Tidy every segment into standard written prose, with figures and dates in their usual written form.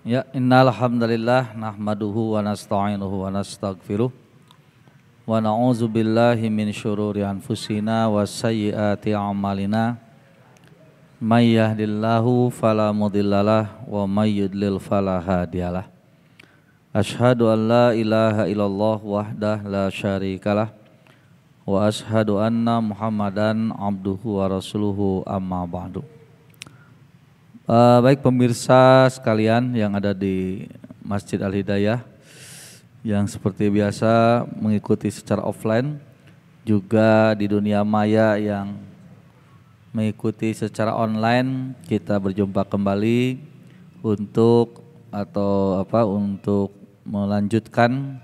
Ya, innal hamdalillah nahmaduhu wa nasta'inuhu wa nastaghfiruh wa na'udzu billahi min syururi anfusina wa sayyiati a'malina. May yahdihillahu fala mudhillalah wa may yudlil fala hadiyalah. Asyhadu an la ilaha illallah wahdah la syarikalah wa asyhadu anna Muhammadan abduhu wa rasuluhu amma ba'du. Baik pemirsa sekalian yang ada di Masjid Al-Hidayah yang seperti biasa mengikuti secara offline, juga di dunia maya yang mengikuti secara online, kita berjumpa kembali untuk melanjutkan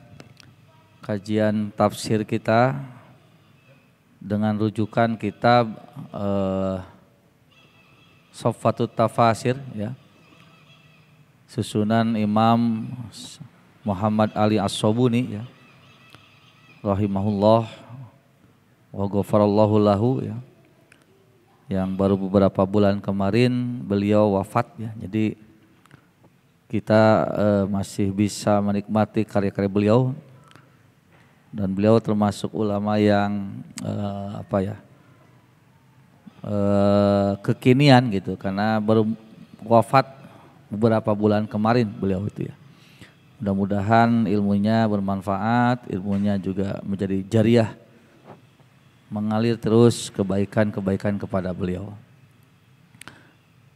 kajian tafsir kita dengan rujukan kitab Soffatut Tafasir, ya, susunan Imam Muhammad Ali As-Sobuni, ya, rahimahullah wa ghafarallahu lahu, ya, yang baru beberapa bulan kemarin beliau wafat, ya. Jadi kita masih bisa menikmati karya-karya beliau, dan beliau termasuk ulama yang kekinian gitu, karena baru wafat beberapa bulan kemarin beliau itu, ya. Mudah-mudahan ilmunya bermanfaat, ilmunya juga menjadi jariah, mengalir terus kebaikan-kebaikan kepada beliau.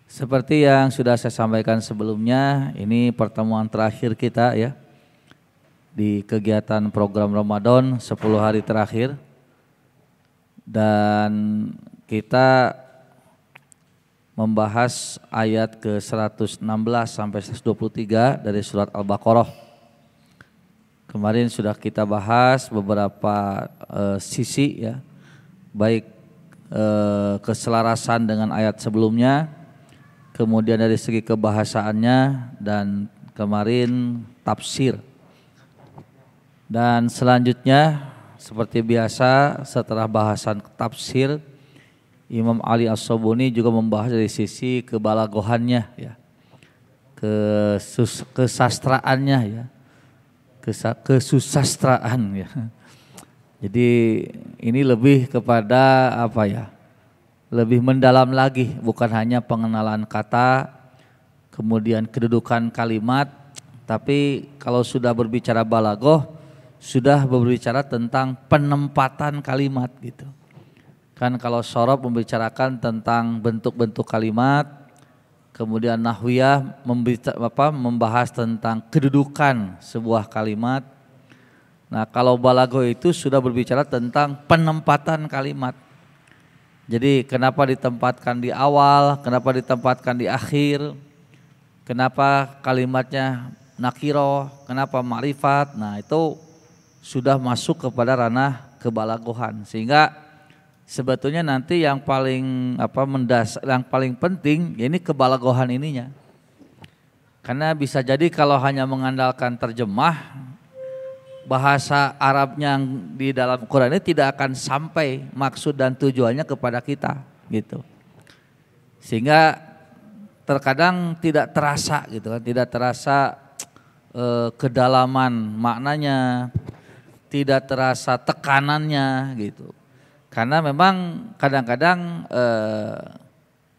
Seperti yang sudah saya sampaikan sebelumnya, ini pertemuan terakhir kita, ya, di kegiatan program Ramadan 10 hari terakhir, dan kita membahas ayat ke-116 sampai 123 dari surat Al-Baqarah. Kemarin sudah kita bahas beberapa sisi, ya, baik keselarasan dengan ayat sebelumnya, kemudian dari segi kebahasaannya, dan kemarin tafsir. Dan selanjutnya seperti biasa setelah bahasan tafsir, Imam Ali As-Sobuni juga membahas dari sisi kebalagohannya, ya, kesastraannya, ya, kesusastraan, ya. Jadi ini lebih kepada lebih mendalam lagi, bukan hanya pengenalan kata, kemudian kedudukan kalimat, tapi kalau sudah berbicara balagoh, sudah berbicara tentang penempatan kalimat gitu. Kan kalau sorob membicarakan tentang bentuk-bentuk kalimat, kemudian nahwiyah membahas tentang kedudukan sebuah kalimat. Nah, kalau balago itu sudah berbicara tentang penempatan kalimat. Jadi kenapa ditempatkan di awal, kenapa ditempatkan di akhir, kenapa kalimatnya nakiro, kenapa ma'rifat. Nah, itu sudah masuk kepada ranah kebalagohan, sehingga sebetulnya nanti yang paling yang paling penting, ya, ini kebalagohan ininya. Karena bisa jadi kalau hanya mengandalkan terjemah, bahasa Arabnya yang di dalam Quran ini tidak akan sampai maksud dan tujuannya kepada kita gitu. Sehingga terkadang tidak terasa gitu kan, tidak terasa kedalaman maknanya, tidak terasa tekanannya gitu. Karena memang kadang-kadang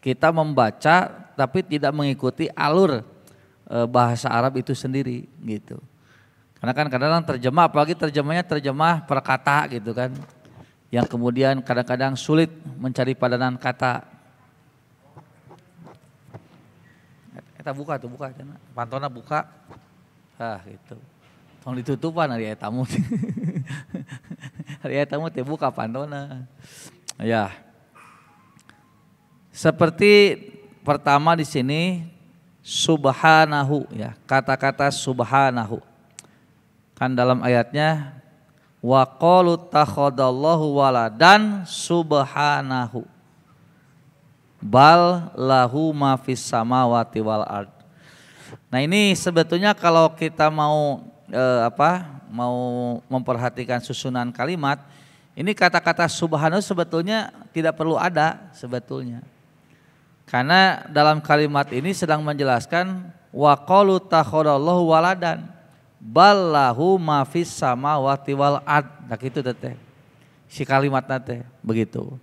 kita membaca tapi tidak mengikuti alur bahasa Arab itu sendiri gitu. Karena kan kadang-kadang terjemah, apalagi terjemah perkata gitu kan, yang kemudian kadang-kadang sulit mencari padanan kata. Kita buka pantona buka, gitu. Tong ditutupan hari tamu. Hari tamu teh buka pantona. Ya. Seperti pertama di sini subhanahu, ya, kata-kata subhanahu. Kan dalam ayatnya wa qalu takhadallahu waladan subhanahu bal lahu ma fis samawati wal ard. Nah, ini sebetulnya kalau kita mau mau memperhatikan susunan kalimat, ini kata-kata subhanahu sebetulnya tidak perlu ada sebetulnya. Karena dalam kalimat ini sedang menjelaskan wa qalu takhadallahu waladan ballahu ma fis samawati wal ard. Nah kitu teh. Si kalimatna teh begitu.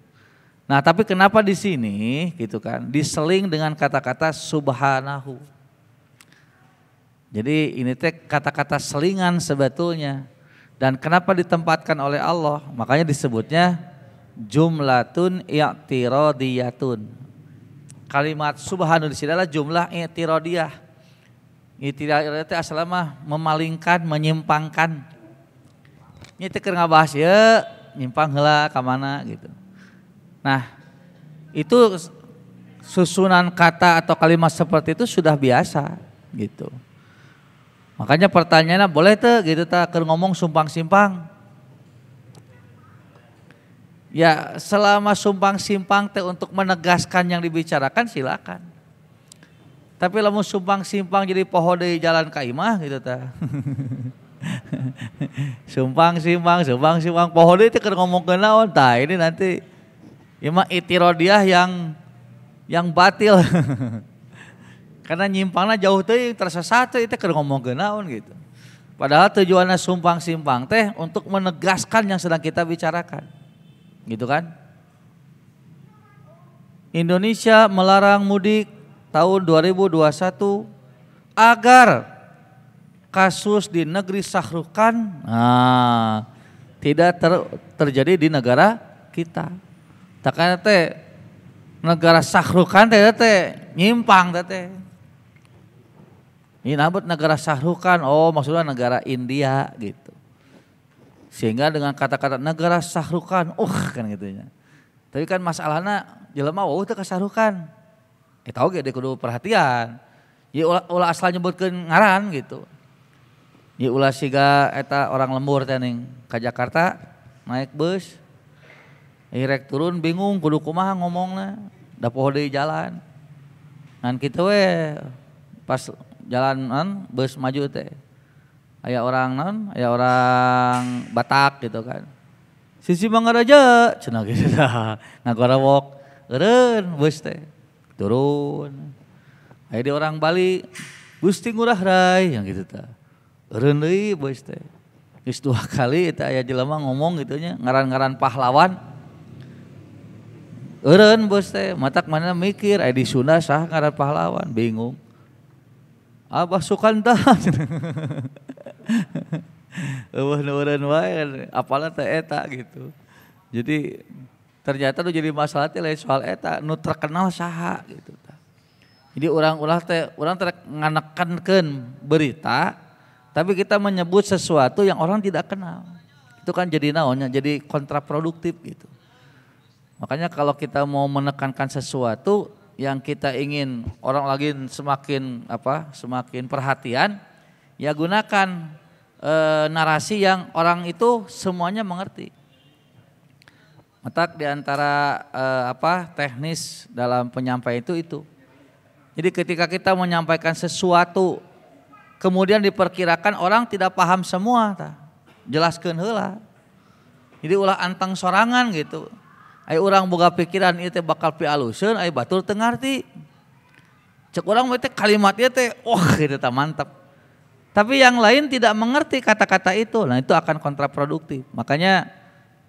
Nah, tapi kenapa di sini gitu kan diseling dengan kata-kata subhanahu. Jadi ini teh kata-kata selingan sebetulnya. Dan kenapa ditempatkan oleh Allah? Makanya disebutnya jumlatun i'tiradiyatun. Kalimat subhanahu di sini adalah jumlah i'tiradiyah. I'tiradiyah itu asalnya mah memalingkan, menyimpangkan. Ini teh keur ngabahas ya, nyimpang heula ka mana gitu. Nah, itu susunan kata atau kalimat seperti itu sudah biasa gitu. Makanya pertanyaannya boleh tuh gitu tak keur ngomong sumpang-simpang. Ya selama sumpang-simpang teh untuk menegaskan yang dibicarakan silakan. Tapi lamun sumpang-simpang jadi poho deui jalan ka imah gitu tah. Sumpang-simpang poho deui teh keur ngomongkeun naon tah ini nanti imah itirodiyah yang batil. Karena nyimpangna jauh teuing tersesat teh keur ngomongkeun naon gitu. Padahal tujuanna sumpang-simpang teh untuk menegaskan yang sedang kita bicarakan. Gitu kan? Indonesia melarang mudik tahun 2021 agar kasus di negeri Sahrukan tidak terjadi di negara kita. Takana teh negara Sahrukan teh nyimpang teh. Ini nabut negara Sahrukan, oh maksudnya negara India gitu. Sehingga dengan kata-kata negara Sahrukan, kan gitunya. Tapi kan masalahnya jelema weuh teh ka Sahrukan. Tahu ge dia kudu perhatian. Ye ulah asal nyebutkeun ngaran gitu. Ye ulah siga eta orang lembur teh ning ka Jakarta naik bus. Rek turun bingung kudu kumaha ngomongna. Da poho deui jalan. Ngan kitu we pas jalanan bus maju teh aya orang Batak gitu kan. Sisi Mangaraja cenah gitu tah. Ngagorawok eureun bus teh. Turun. Aya di orang Bali Gusti Ngurah Rai yang gitu tah. Eureun deui bus teh. Geus 2 kali eta aya jelema ngomong gitunya ngaran-ngaran pahlawan. Eureun bos teh matak mana mikir aya di Sunda sah ngaran pahlawan bingung. Abah Sukanta. Eueuh nu eureun wae apalah teh eta gitu. Jadi ternyata nu jadi masalah teh lain soal eta nu terkenal saha gitu tah. Jadi urang teh nganekankeun berita tapi kita menyebut sesuatu yang orang tidak kenal. Itu kan jadi naonnya jadi kontraproduktif gitu. Makanya kalau kita mau menekankan sesuatu yang kita ingin orang lagi semakin perhatian, ya gunakan narasi yang orang itu semuanya mengerti. Matak diantara teknis dalam penyampaian itu. Jadi ketika kita menyampaikan sesuatu, kemudian diperkirakan orang tidak paham semua, jelaskeun heula. Jadi ulah anteng sorangan gitu. Ai urang boga pikiran ieu teh bakal pialuseun, ai batur teu ngarti. Cek urang mah teh kalimat ieu teh gitu tah mantap. Tapi yang lain tidak mengerti kata-kata itu. Nah, itu akan kontraproduktif. Makanya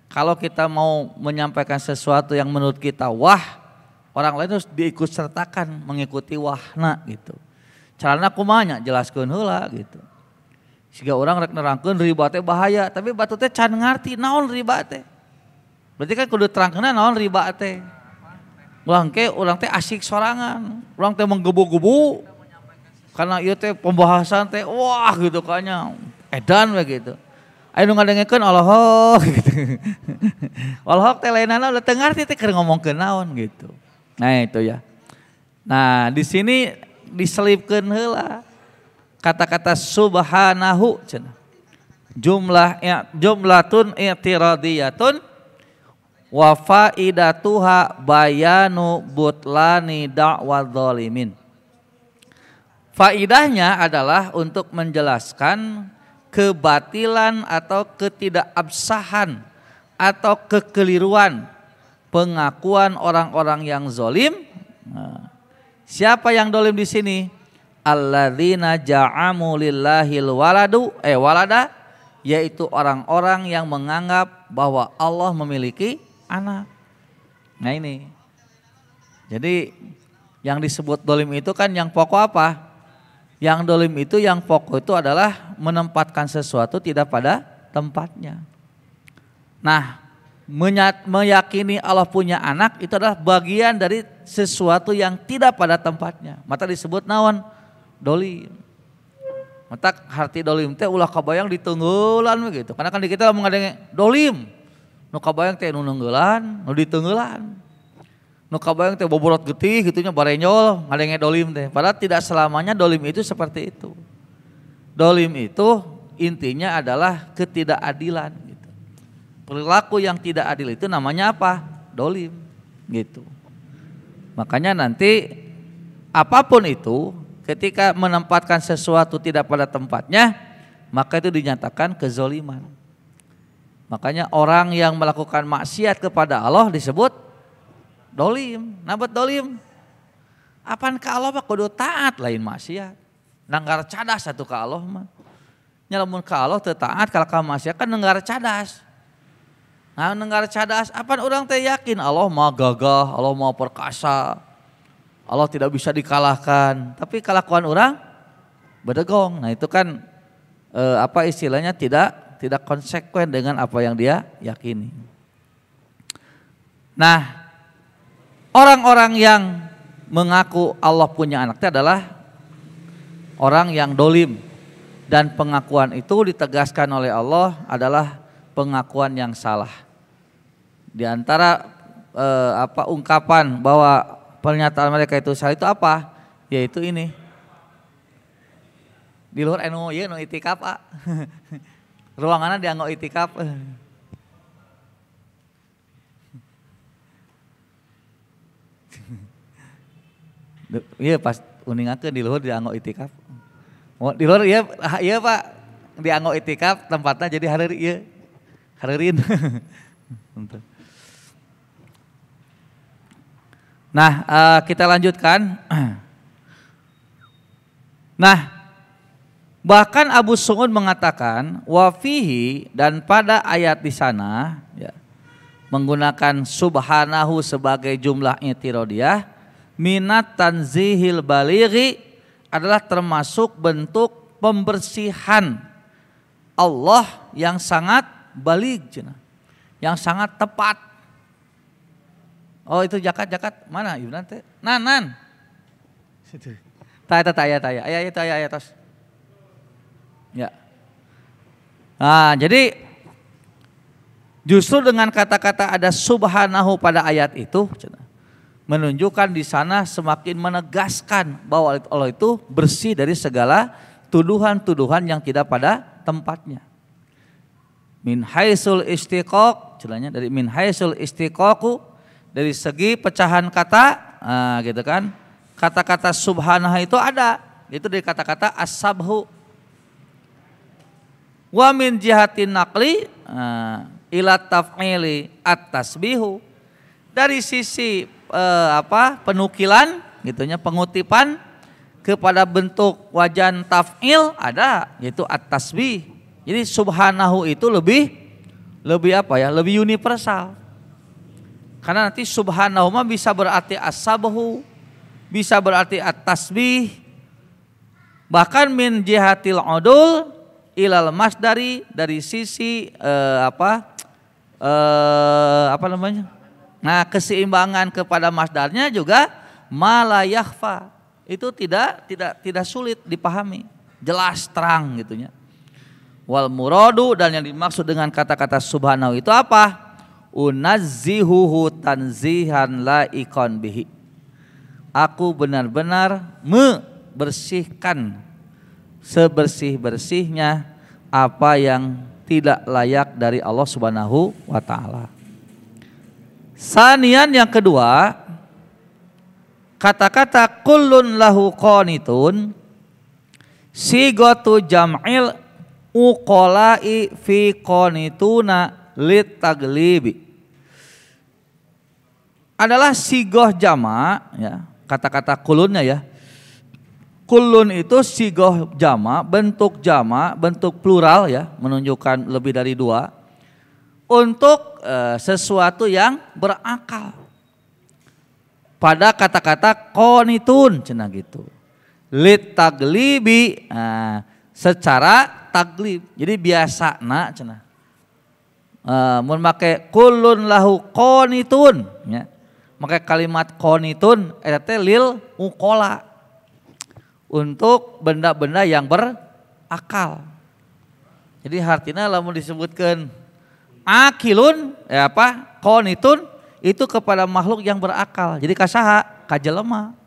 kalau kita mau menyampaikan sesuatu yang menurut kita wah, orang lain harus diikut sertakan mengikuti wahna gitu. Carana kumaha nya jelaskeun heula gitu. Siga urang rek nerangkeun riba teh bahaya, tapi batu teh can ngarti naon riba teh. Berarti kan kudu terangkeun naon riba teh. Urang teh asik sorangan, urang teh menggebu-gebu. Karena ieu teh pembahasan teh wah gitu kayaknya edan we gitu. Aya nu ngadengekeun Allahok gitu. Allahok teh lainana udah teu ngarti teh keur ngomongkeun naon gitu. Nah itu ya. Nah, di sini diselipkeun heula kata-kata subhanahu cenah. Jumlatun i'tiradiyatun wa faidatuha bayanu butlani da'wa dzalimin. Faidahnya adalah untuk menjelaskan kebatilan atau ketidakabsahan atau kekeliruan pengakuan orang-orang yang zalim. Nah, siapa yang zalim di sini? alladzina ja'amu lillahil walada, yaitu orang-orang yang menganggap bahwa Allah memiliki anak. Nah ini. Jadi yang disebut dolim itu kan yang pokok apa? Yang dolim itu yang pokok itu adalah menempatkan sesuatu tidak pada tempatnya. Nah, meyakini Allah punya anak itu adalah bagian dari sesuatu yang tidak pada tempatnya. Maka disebut naon? Dolim. Maka harti dolim teh ulah kabayang ditenggelan begitu. Karena kan di kita mengadenge dolim. Nu kabayang teh nu nenggeulan, nu ditenggelan. Nu kabayang teh boborot getih gitunya barenyol ngadenge dolim teh. Padahal tidak selamanya dolim itu seperti itu. Dolim itu intinya adalah ketidakadilan gitu. Perilaku yang tidak adil itu namanya apa? Dolim gitu. Makanya nanti apapun itu ketika menempatkan sesuatu tidak pada tempatnya, maka itu dinyatakan kezoliman. Makanya orang yang melakukan maksiat kepada Allah disebut dolim. Nabat dolim. Apaan ka Allah mah kudu taat lain maksiat. Nanggar cadas satu ka Allah mah. Nyalamun ka Allah teu taat kalau ka maksiat kan nanggar cadas. Nah nanggar cadas apaan orang teh yakin Allah mah gagah, Allah mah perkasa. Allah tidak bisa dikalahkan, tapi kelakuan orang bedegong. Nah itu kan apa istilahnya tidak konsekuen dengan apa yang dia yakini. Nah orang-orang yang mengaku Allah punya anak itu adalah orang yang dolim, dan pengakuan itu ditegaskan oleh Allah adalah pengakuan yang salah. Di antara ungkapan bahwa pernyataan mereka itu salah itu apa? Yaitu ini. Di luar anu ieu nu itikaf ruanganna dianggo itikaf. Iya pas uningakeun di luar dianggo itikaf. Di luar iya Pak dianggo itikaf tempatnya jadi hareuri ieu. Hareurin. Nah kita lanjutkan. Nah bahkan Abu Su'ud mengatakan wafihi, dan pada ayat di sana ya, menggunakan subhanahu sebagai jumlah i'tiradiyah, minat tanzihil balighi adalah termasuk bentuk pembersihan Allah yang sangat baligh, yang sangat tepat. Oh itu jakat mana ieu nanti? Nan. Situ. Taya tos. Ya. Nah, jadi justru dengan kata-kata ada subhanahu pada ayat itu menunjukkan di sana semakin menegaskan bahwa Allah itu bersih dari segala tuduhan-tuduhan yang tidak pada tempatnya. Min haisul istiqaq, celahnya dari min haisul istiqaqu, dari segi pecahan kata, gitu kan. Kata-kata subhanahu itu ada, itu dari kata-kata as-sabhu. Wa min jihatin naqli ila taf'ili at-tasbihu. Dari sisi penukilan gitunya, pengutipan kepada bentuk wajan taf'il ada, yaitu at-tasbih. Jadi subhanahu itu lebih lebih universal. Karena nanti subhanahu mah bisa berarti as-sabhu, bisa berarti at-tasbih, bahkan min jihatil udul ilal masdari, dari sisi nah keseimbangan kepada masdarnya juga ma la yakhfa, itu tidak sulit dipahami, jelas terang gitunya. Wal muradu, dan yang dimaksud dengan kata-kata subhanahu itu apa? Unazzihuhu tanzihan laikon bihi. Aku benar-benar membersihkan sebersih-bersihnya apa yang tidak layak dari Allah Subhanahu wa taala. Sanian yang kedua, kata-kata kullun lahu qanitun sigatu jam'il uqala'i fi qanituna litaglibi, adalah sigoh jama ya, kata-kata kulunnya ya, Kullun itu sigoh jama, bentuk plural ya, menunjukkan lebih dari dua. Untuk sesuatu yang berakal. Pada kata-kata qanitun cenah gitu. Lit taglibi secara taglib. Jadi biasana cenah. Mun make kullun lahu qanitun ya. Make kalimat qanitun eta teh lil uqala. Untuk benda-benda yang berakal. Jadi artinya lamun disebutkan akilun ya apa? Qanitun itu kepada makhluk yang berakal. Jadi kasaha ka jelema.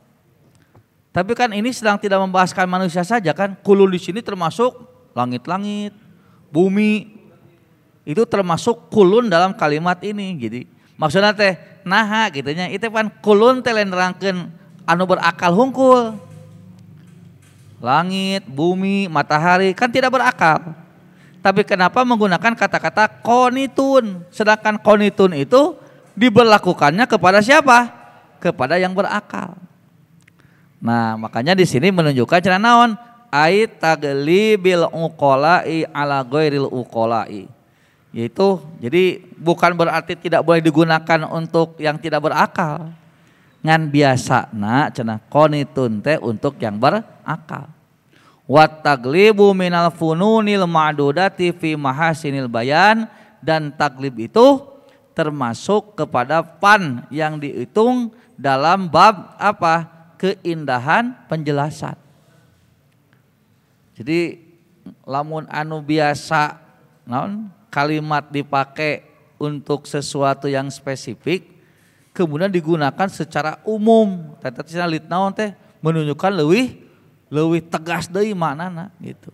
Tapi kan ini sedang tidak membahaskan manusia saja kan. Kulun di sini termasuk langit-langit, bumi. Itu termasuk kulun dalam kalimat ini. Jadi maksudnya teh naha gitunya. Itu kan kulun teh lain nerangkeun anu berakal hungkul. Langit, bumi, matahari kan tidak berakal. Tapi kenapa menggunakan kata-kata qanitun? Sedangkan qanitun itu diberlakukannya kepada siapa? Kepada yang berakal. Nah, makanya di sini menunjukkan cenah naon? Ai taglibil uqala'i ala ghairil uqala'i. Yaitu jadi bukan berarti tidak boleh digunakan untuk yang tidak berakal. Ngan biasana cenah qanitun teh untuk yang berakal. Wat taglibu minal fununil ma'dudati fi mahasinil bayan, dan taglib itu termasuk kepada fan yang dihitung dalam bab apa? Keindahan penjelasan. Jadi lamun anu biasa naon kalimat dipakai untuk sesuatu yang spesifik kemudian digunakan secara umum. Tadi cenah lit naon teh menunjukkan leuwih tegas deui maknana gitu.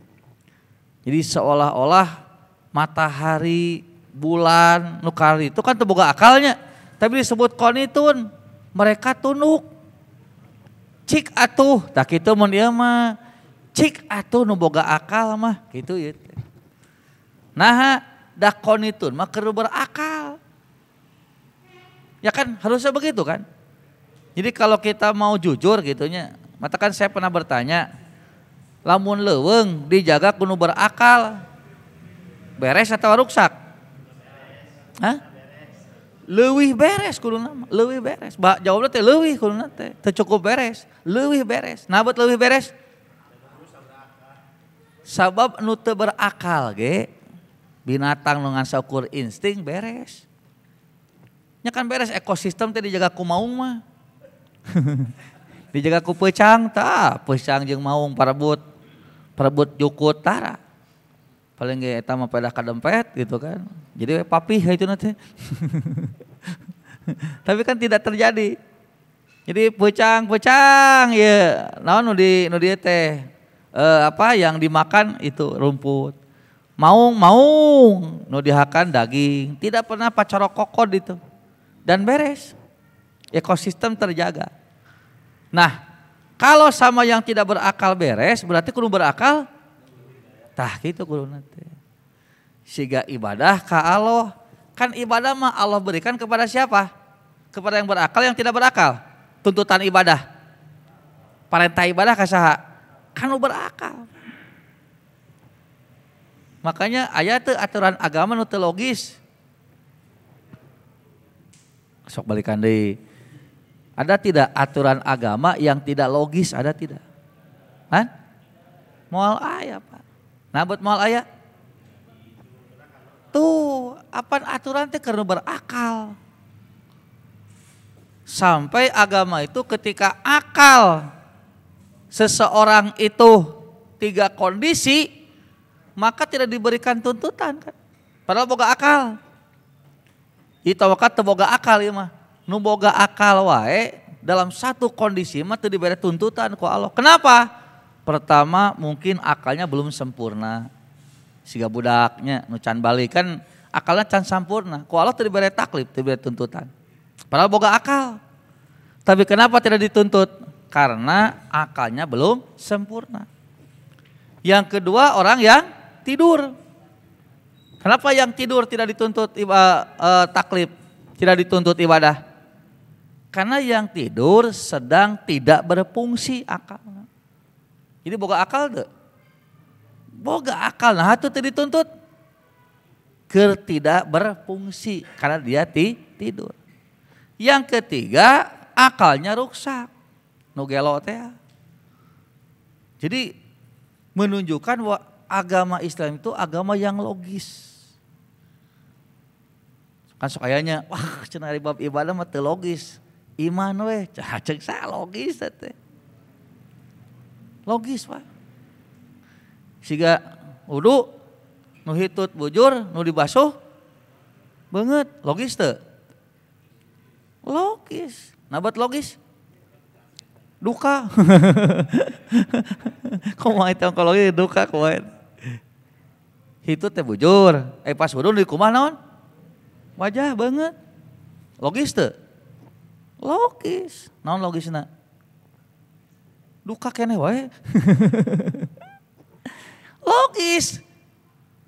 Jadi seolah-olah matahari, bulan, nukari itu kan teboga akalnya, tapi disebut qanitun, mereka tunduk. Cik atuh, tak kitu mun ieu mah. Cik atuh nu boga akal mah gitu ya. Nah, dah qanitun mah keur berakal. Ya kan harusnya begitu kan? Jadi kalau kita mau jujur gitunya, maka kan saya pernah bertanya, lamun leuweung dijaga kudu berakal, beres atau ruksak? Hah? Leuwih beres kuduna mah, leuwih beres. Jawabna teh leuwih kuduna teh, teu cukup beres, leuwih beres. Nah bet leuwih beres? Sabab nu teu berakal ge binatang nu ngan saukur insting beres. Nya kan beres ekosistem teh dijaga ku maung mah. Dijaga ku peucang tah, peucang jeung maung parebut jukut tara. Paling ge eta mah pedah kadempet gitu kan. Jadi papih itu nanti. Tapi kan tidak terjadi. Jadi peucang ya naon nu dieu teh apa yang dimakan itu rumput. Maung nu dihakan daging, tidak pernah pacorok kokod itu. Dan beres. Ekosistem terjaga. Nah, kalau sama yang tidak berakal beres, berarti kudu berakal. Tah gitu kudu nanti. Siga ibadah ka Allah. Kan ibadah mah Allah berikan kepada siapa? Kepada yang berakal, yang tidak berakal. Tuntutan ibadah. Perintah ibadah ka saha? Kan berakal. Makanya aya teu aturan agama nu teu logis. Sok balikan deui. Ada tidak aturan agama yang tidak logis? Ada tidak? Hah? Moal aya, Pak. Nabot moal aya? Tuh, apa aturan teh keur berakal. Sampai agama itu ketika akal seseorang itu 3 kondisi, maka tidak diberikan tuntutan kan. Padahal boga akal. Itu wakat teu boga akal ieu mah. Nu boga akal wae dalam satu kondisi mah teu diberi tuntutan ku Allah. Kenapa? Pertama mungkin akalnya belum sempurna. Siga budaknya nu can balik kan akalnya can sampurna. Ku Allah teu diberi taklif, teu diberi tuntutan. Padahal boga akal. Tapi kenapa tidak dituntut? Karena akalnya belum sempurna. Yang kedua orang yang tidur. Kenapa yang tidur tidak dituntut taklif, tidak dituntut ibadah? Karena yang tidur sedang tidak berfungsi akalnya. Jadi boga akal tuh. Boga akal, nah itu dituntut keur tidak berfungsi karena dia tidur. Yang ketiga, akalnya rusak. Nu gelo teh. Jadi menunjukkan bahwa agama Islam itu agama yang logis. Kan sokayanya, wah cenah bab ibadah mah teu logis. Iman we, cek sa logis teh. Logis, Pak. Siga wudu nu hitut bujur, nu dibasuh beungeut, logis teu? Logis. Nabat logis? Duka. Kumaha eta kalau logis duka kumaha? Hitut teh bujur, pas wudu di kumaha naon? Wajah beungeut. Logis teu? Logis. Naon logisna? Duka keneh wae. Logis.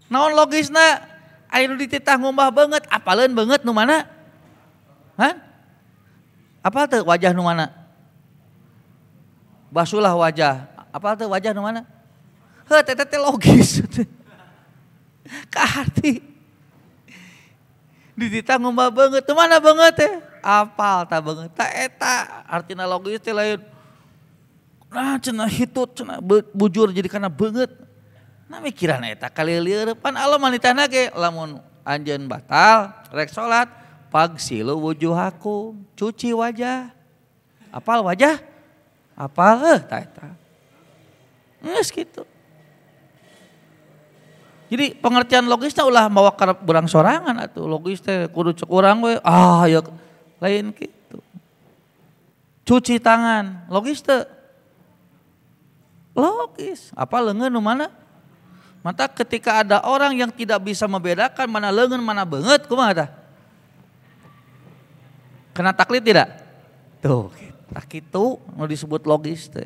Naon logisna? Aya nu dititah ngumbah beungeut, apaleun beungeut nu mana? Hah? Apal teu wajah nu mana? Basuhlah wajah. Apal teu wajah nu mana? Heuh teh logis. Kaharti. Dititah ngumbah beungeut, nu mana beungeut teh? Apal tah beungeut. Tah eta artina logis teh lain. Nah cenah hitut cenah bujur jadi kana beungeut. Nah mikiran eta kalilieur pan Allah manitahna ge lamun anjeun batal rek salat pagsilu wujuhakum, cuci wajah. Apal wajah? Apal tah eta. Geus kitu. Jadi pengertian logisnya ulah mawa ka berang sorangan atuh. Logis teh kudu cek urang we. Ya lain kitu. Cuci tangan, logis teu? Logis. Apa leungeun nu mana? Mata ketika ada orang yang tidak bisa membedakan mana leungeun mana beungeut kumaha tah? Kena taklid tidak? Tuh, tak kitu nu disebut logis teh.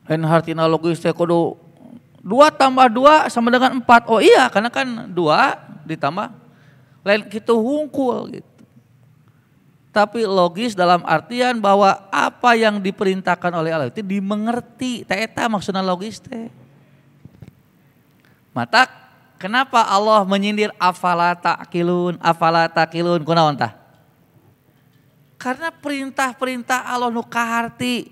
Lain hartina logis teh kudu 2 tambah 2 sama dengan 4. Oh iya, karena kan 2 ditambah lain kitu hungkul gitu. Tapi logis dalam artian bahwa apa yang diperintahkan oleh Allah itu dimengerti. Teh eta maksudna logis teh. Mata kenapa Allah menyindir afala ta'qilun, afala taqilun kunaon tah? Karena perintah-perintah Allah nu kaharti,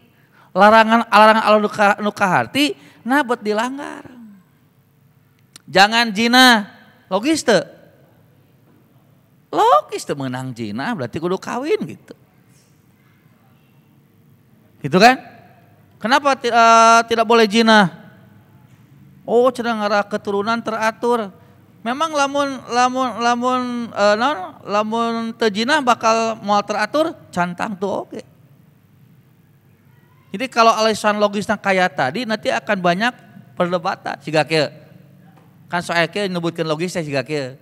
larangan Allah nu kaharti nabot dilanggar. Jangan zina, logis teu? Logis teu meunang zina berarti kudu kawin gitu. Gitu kan? Kenapa tidak boleh zina? Oh, cenah ngara keturunan teratur. Memang lamun teu zina bakal moal teratur cantang tuh oke. Jadi kalau alasan logisnya kayak tadi nanti akan banyak perdebatan. Siga kieu. Kan soal kieu nyebutkeun logisnya siga kieu.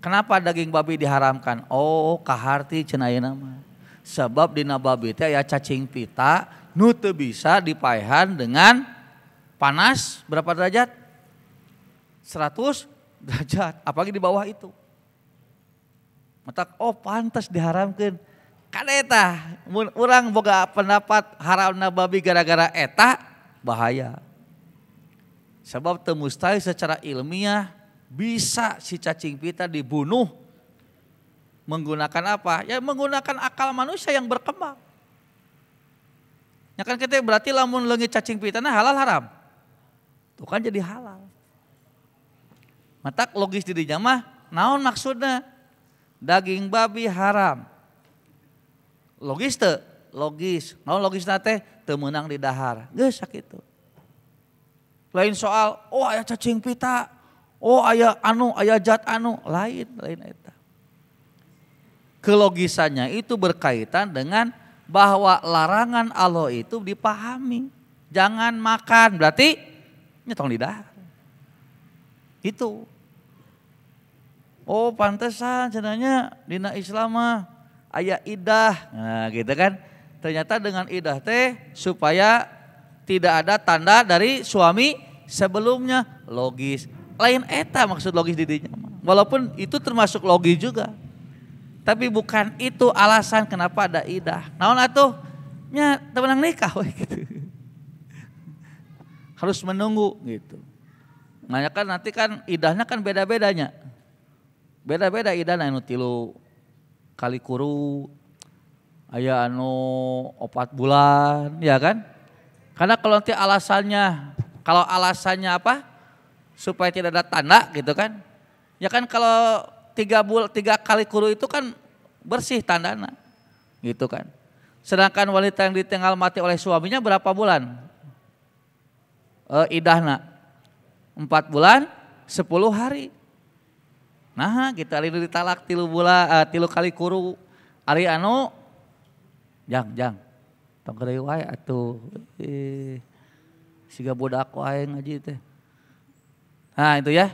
Kenapa daging babi diharamkan? Oh, kaharti cenah ayeuna mah. Sebab dina babi teh aya cacing pita nu teu bisa dipaehan dengan panas berapa derajat? 100 derajat, apalagi di bawah itu. Matak, oh pantas diharamkan. Kan eta, mun urang boga pendapat haramna babi gara-gara eta, bahaya. Sebab teu mustahil secara ilmiah bisa si cacing pita dibunuh menggunakan apa? Ya menggunakan akal manusia yang berkembang. Ya kan kita berarti lamun leungit cacing pita halal haram. Tuh kan jadi halal. Matak logis dirinya mah naon maksudnya? Daging babi haram. Logis teu? Logis. Naon logisna teh? Teu meunang di dahar. Geus sakitu. Lain soal, oh aya cacing pita. Oh aya zat anu, lain eta. Kelogisannya itu berkaitan dengan bahwa larangan Allah itu dipahami. Jangan makan, berarti nyetong di dahar. Itu. Oh pantesan cenanya dina Islam mah aya idah. Nah gitu kan. Ternyata dengan idah teh supaya tidak ada tanda dari suami sebelumnya. Logis. Lain eta maksud logis didinya. Walaupun itu termasuk logis juga. Tapi bukan itu alasan kenapa ada idah. Naon atuh? Nya teu meunang nikah we gitu. harus menunggu gitu. Makanya kan nanti kan idahnya kan beda-bedanya. Beda-beda idahnya anu 3 kali kuru, aya anu 4 bulan, ya kan? Karena kalau nanti alasannya apa? Supaya tidak ada tanda gitu kan. Ya kan kalau 3 kali kuru itu kan bersih tandana. Gitu kan. Sedangkan wanita yang ditinggal mati oleh suaminya berapa bulan? Idahna 4 bulan 10 hari. Nah kita linu ditalak 3 kali kuru. Ari anu jang tong keureuy wae atuh. Siga budak wae ngaji teh. Nah itu ya.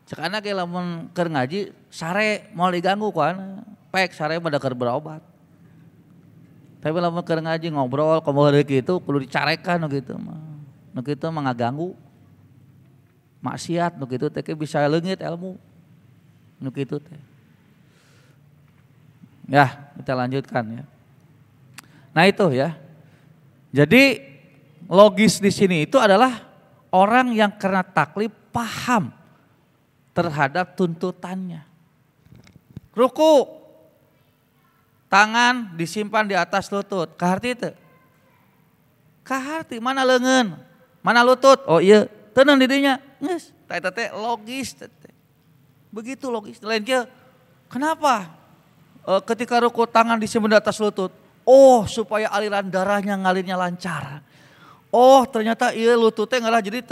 Cek anak ge lamun keur ngaji sare moal diganggu ku anak. Pek sare mah keur berobat. Tapi lamun keur ngaji ngobrol komo kitu kudu dicarekan gitu mah. Nu kitu mah ngaganggu. Maksiat nu kitu teh bisa leungit ilmu. Nu kitu teh. Ya, kita lanjutkan ya. Nah itu ya. Jadi logis di sini itu adalah orang yang karena taklif paham terhadap tuntutannya. Ruku, tangan disimpan di atas lutut. Kaharti itu? Kaharti, mana leungeun? Mana lutut? Oh iya, tenang didinya. Nges, teh logis. Begitu logis. Lain kia, kenapa? Ketika ruku tangan disimpan di atas lutut. Oh supaya aliran darahnya ngalirnya lancar. Oh ternyata iya lututnya ngalah jadi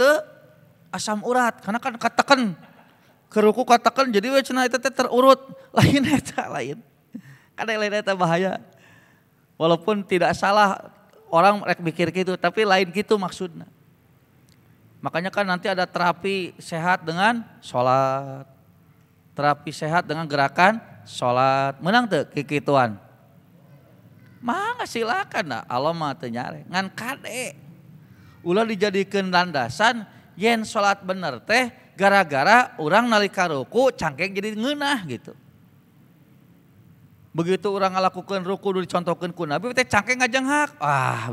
asam urat. Karena kan katakan keruku katakan jadi cenah eta teh terurut. Lain eta lain. Kada lain eta bahaya. Walaupun tidak salah orang rek mikir gitu tapi lain gitu maksudnya. Makanya kan nanti ada terapi sehat dengan sholat. Terapi sehat dengan gerakan sholat. Menang tuh kikituan. Mangga silakan dah. Allah mah teu nyare. Ngan kade. Ulah dijadikeun landasan yen sholat bener teh gara-gara orang nalika ruku cangkeng jadi ngeunah gitu. Begitu orang ngalakukeun ruku dicontohkeun ku Nabi teh cangkeng ngajenghak.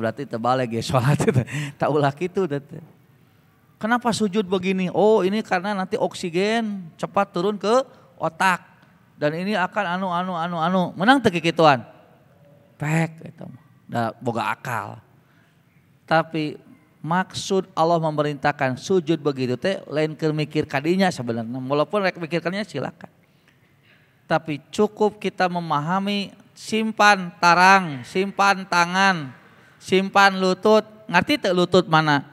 Berarti teu balik ge sholat teh. Tak ulah kitu teh. Kenapa sujud begini? Oh ini karena nanti oksigen cepat turun ke otak. Dan ini akan anu. Menang teu kikituan. Pek gitu. Da boga akal. Tapi maksud Allah memerintahkan sujud begitu teh lain keur mikir kadinya sebenarnya. Walaupun rek mikir kadinya silakan. Tapi cukup kita memahami simpan tarang, simpan tangan, simpan lutut. Ngerti teu lutut mana?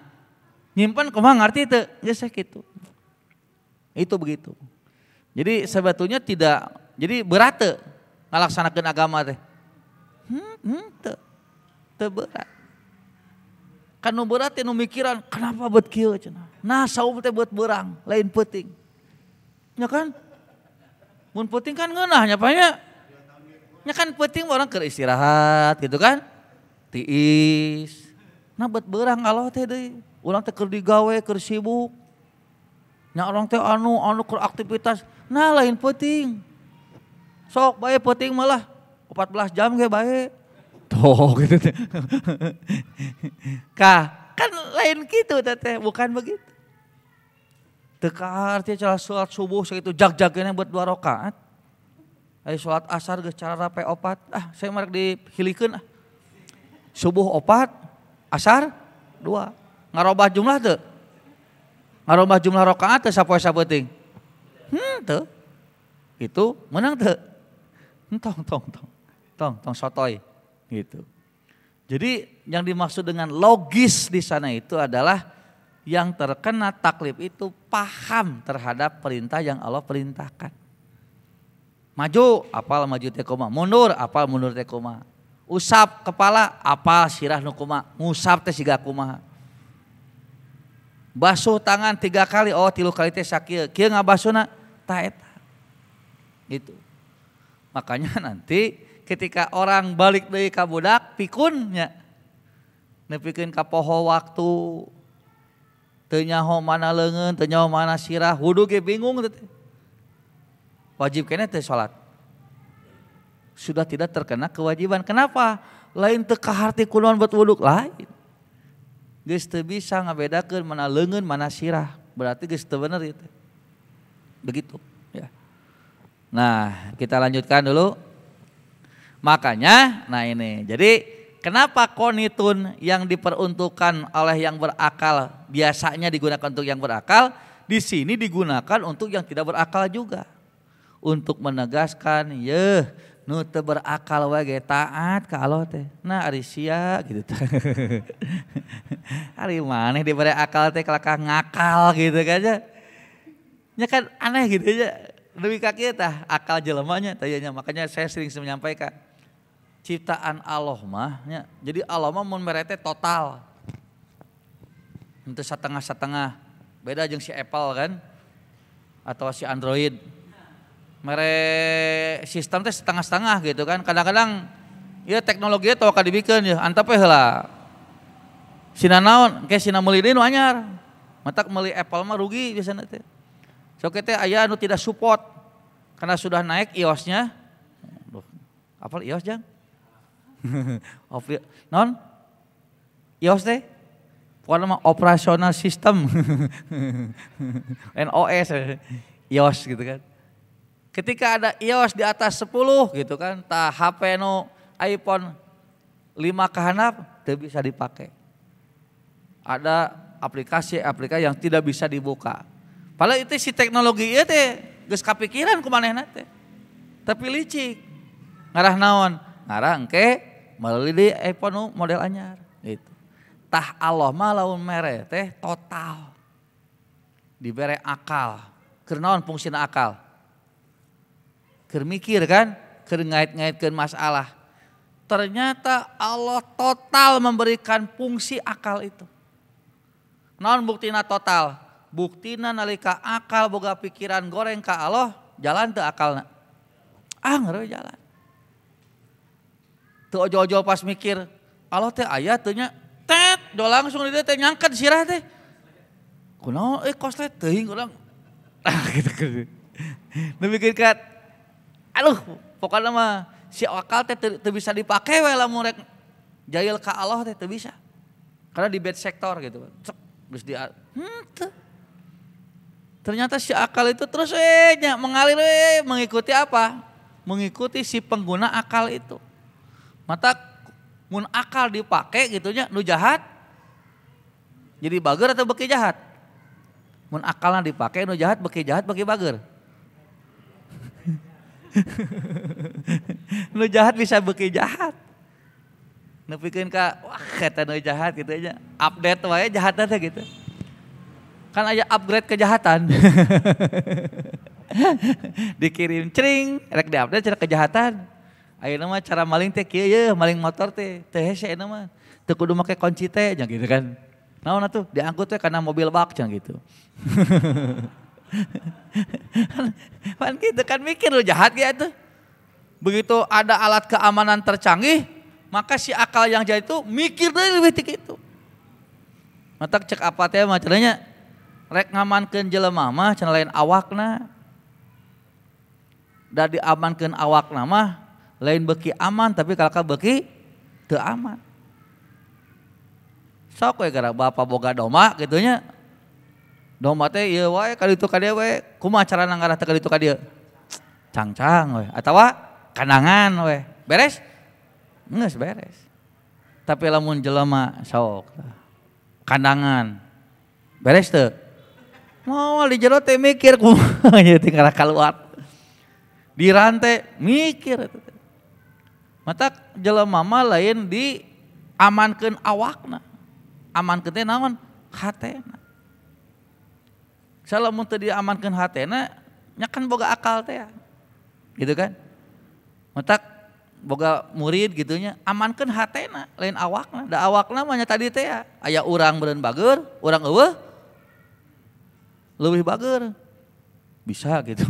Nyimpan kumaha ngerti teu? Geus kitu. Itu begitu. Jadi sebetulnya tidak, jadi berat teu ngalaksanakeun agama teh. Teu berat. Kan nu berat teh nu mikiran kenapa beut kieu cenah. Nah saum teh beut beurang, lain peuting. Ya kan? Mun peuting kan ngeunah nya panya. Nya kan peuting orang keur istirahat gitu kan? Tiis. Nah beut beurang Allah teh deui. Ulang teh keur digawe, keur sibuk. Nya orang teh anu keur aktivitas. Nah lain peuting. Sok bae peuting malah 14 jam ge bae. Tuh gitu teh. Kan lain gitu teh, bukan begitu. Teu arti cara salat subuh sakitu jag-jagna buat 2 rakaat. Aya salat asar geus cara rape 4. Saya marek dihilikeun ah. Subuh 4, asar 2. Ngarobah jumlah teu? Ngarobah jumlah rakaat teu sapoe sabeuting? Teu. Itu menang teu? Tong sotoy gitu. Jadi yang dimaksud dengan logis di sana itu adalah yang terkena taklif itu paham terhadap perintah yang Allah perintahkan. Maju, apal maju teh kumaha, mundur, apal mundur teh kumaha. Usap kepala, apal sirah nu kumaha, ngusap teh siga kumaha. Basuh tangan 3 kali, 3 kali teh sakieu. Kieu ngabasuhna ta eta. Gitu. Makanya nanti ketika orang balik deui ka budak pikunnya. Nepikeun ka poho waktu. Teu nyaho mana leungeun, teu nyaho mana sirah, wudu ge bingung teh. Wajib keneh teh salat. Sudah tidak terkena kewajiban. Kenapa? Lain teu kaharti kunaon buat wudu lain. geus teu bisa ngabedakeun mana leungeun mana sirah, berarti geus teu bener itu. Begitu ya. Nah, kita lanjutkan dulu. Makanya, nah ini. Jadi kenapa qanitun yang diperuntukkan oleh yang berakal biasanya digunakan untuk yang berakal, di sini digunakan untuk yang tidak berakal juga. Untuk menegaskan, yeuh nu teu berakal wae ge taat ka Allah teh. Nah ari sia gitu teh. Ari maneh dibere akal teh kalakah ngakal gitu kan ya. Nya kan aneh gitu ya. Lebih ka kieu tah akal jelemanya tanya. Makanya saya sering menyampaikan ciptaan Allah mah nya. Jadi Allah mah mun mere teh total. Henteu satengah-satengah. Beda jeung si Apple kan atau si Android. Mere sistem teh setengah-setengah gitu kan. Kadang-kadang ya teknologi teu ka dibikeun ya antep heula. Sina naon ke sina meuli deui nu anyar. Matak meuli Apple mah rugi biasana teh. Sok teh aya anu tidak support karena sudah naik iOS-nya. Apal iOS jang? Non? iOS teh? Pokoknya mah operational system. NOS iOS gitu kan. Ketika ada iOS di atas 10 gitu kan, tah HP nu iPhone 5 ke handap teu bisa dipakai. Ada aplikasi-aplikasi yang tidak bisa dibuka. Padahal itu si teknologi ieu teh geus kapikiran ku manehna teh. Tapi licik. Ngarah naon? Ngarah engke meuli di iPhone model anyar gitu. Tah Allah mah lamun mere teh total. Dibere akal. Keur naon fungsina akal? Keur mikir kan? Keur ngait-ngaitkeun masalah. Ternyata Allah total memberikan fungsi akal itu. Naon buktina total? Buktina nalika akal boga pikiran goreng ka Allah, jalan teu akalna. Ngeureun jalan. Teu ojol-ojol pas mikir, Allah teh aya teu nya? Tet, do langsung di dieu teh nyangket sirah teh. Kunaon koslet teuing urang. Gitu. Nu mikir ka aduh, pokokna mah si akal teh teu bisa dipake we lamun rek jahil ka Allah teh teu bisa. Karena di bad sektor gitu. Terus dia ternyata si akal itu terus mengalir mengikuti apa? Mengikuti si pengguna akal itu. Mata mun akal dipake gitu nya nu jahat jadi bager atau beki jahat? Mun akalna dipake nu jahat beki bager. Nu jahat bisa beki jahat. Nepikeun ka wah eta nu jahat gitu aja. Update wae jahatna teh gitu. Kan aya upgrade kejahatan. Dikirim cering, rek di-update cara kejahatan. Ayeuna mah cara maling teh kieu ye, maling motor teh hese ayeuna mah. Teu kudu make kunci teh nya gitu kan. Naon atuh diangkut teh kana mobil bak cenah gitu. Kan gitu kan mikir lu jahat gitu. Begitu ada alat keamanan tercanggih, maka si akal yang jahat itu mikir deui leuwih ti kitu. Matak cek apa teh mah cenanya rek ngamankeun jelema mah cenah lain awakna. Da diamankeun awakna mah lain beuki aman tapi kalaka beuki teu aman. Sok we gara bapa boga domba gitu nya. Domba teh ieu wae ka ditu ka dieu we, kumaha carana ngarah teh ka ditu ka dieu? Cang-cang we atawa kandangan we. Beres? Geus beres. Tapi lamun jelema sok kandangan. Beres teu? Moal di jero teh mikir kumaha ieu teh ngarah kaluar. Di rantai mikir eta teh. Matak jelema mah lain diamankeun awakna. Amankeun teh naon? Hatena. Salamun teu diamankeun hatena, nya kan boga akal teh. Gitu kan? Matak boga murid gitu nya, amankeun hatena lain awakna. Da awakna mah nya tadi teh aya urang beureun bager, urang eueuh leuwih bager. Bisa gitu.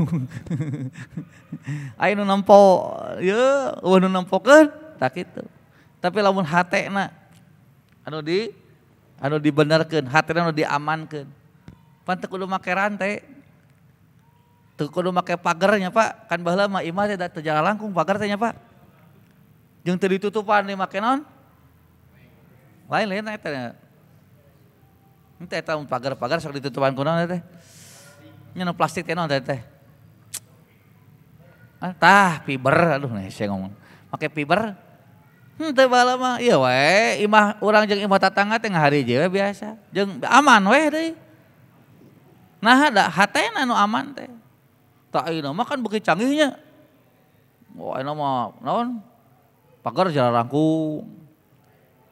Aya nu nempo, ye, eueuh nu nempokeun tak kitu. Tapi lamun hatena anu dibenerkeun, hatena anu diamankeun. Pan teu kudu make rantai. Teu kudu make pagernya, Pak. Kan baheula mah imah teh da teu jalan langkung pager teh nya, Pak. Jeung teu ditutupan di make naon? Lain eta. Teh eta pagar-pagar sok ditutupan kunaon teh. Nya nu plastik teh naon teh. Tah fiber, aduh saya ngomong. Make fiber. Teu bala mah ieu we, imah urang jeung imah tatangga teh ngaharije we biasa. Jeung aman we deui. Nah da hatena nu aman teh. Tah ayeuna mah kan beuki canggihnya. Oh ayeuna mah naon? Pagar jalarangkung.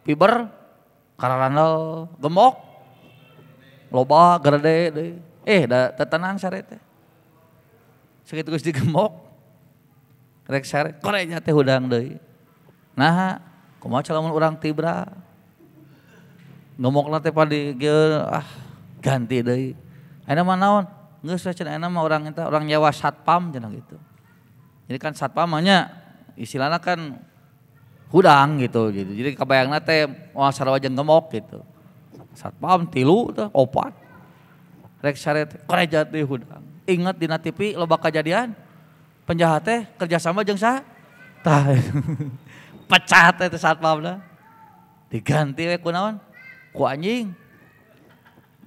Fiber kararandel, gemok. Loba gede deui. Da tetenang sare teh. Sakitu geus digemok. Rek sare koreja teh hudang deui. Nah, kumaha lamun urang tibra. Gemokna teh padi ganti deui. Ayeuna mah naon? Geus we cenah ayeuna mah urang eta urang nyawa satpam cenah gitu. Jadi kan satpam nya istilahna kan hudang gitu. Jadi kabayangna teh moal sarua jeung gemok gitu. Satpam 3 teh 4. Rek sare teh koreja teh hudang. Ingat dina TV loba kejadian penjahat teh kerjasama jeung saha? Tah. Pecah teh satpamna. Diganti we ku naon? Ku anjing.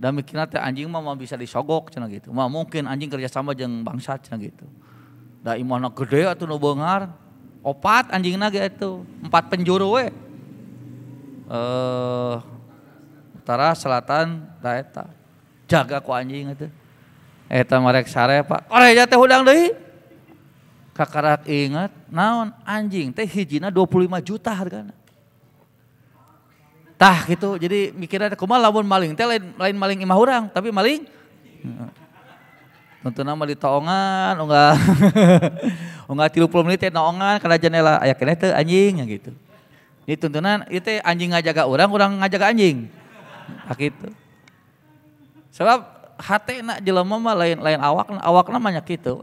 Da mikirna teh anjing mah bisa disogok cenah gitu. Mah mungkin anjing kerjasama jeung bangsat cenah gitu. Da imahna gede atuh nu beungar. 4 anjingna ge atuh. 4 penjuru we. Utara, selatan, da eta. Jaga ku anjing atuh. Eta marek sare Pak. Koreja teh hudang deui. Kakarak ingat, naon anjing teh hijina 25 juta hargana. Tah gitu, jadi mikirnya kumaha lamun maling teh lain maling imah urang, tapi maling tuntuna mah ditoongan, unggah 30 menit teh noongan kana jendela aya keneh teh anjing nya gitu. Jadi tuntunan ieu teh anjing ngajaga urang, urang ngajaga anjing. Kitu. Sebab hatena jelema mah lain awakna mah nya kitu.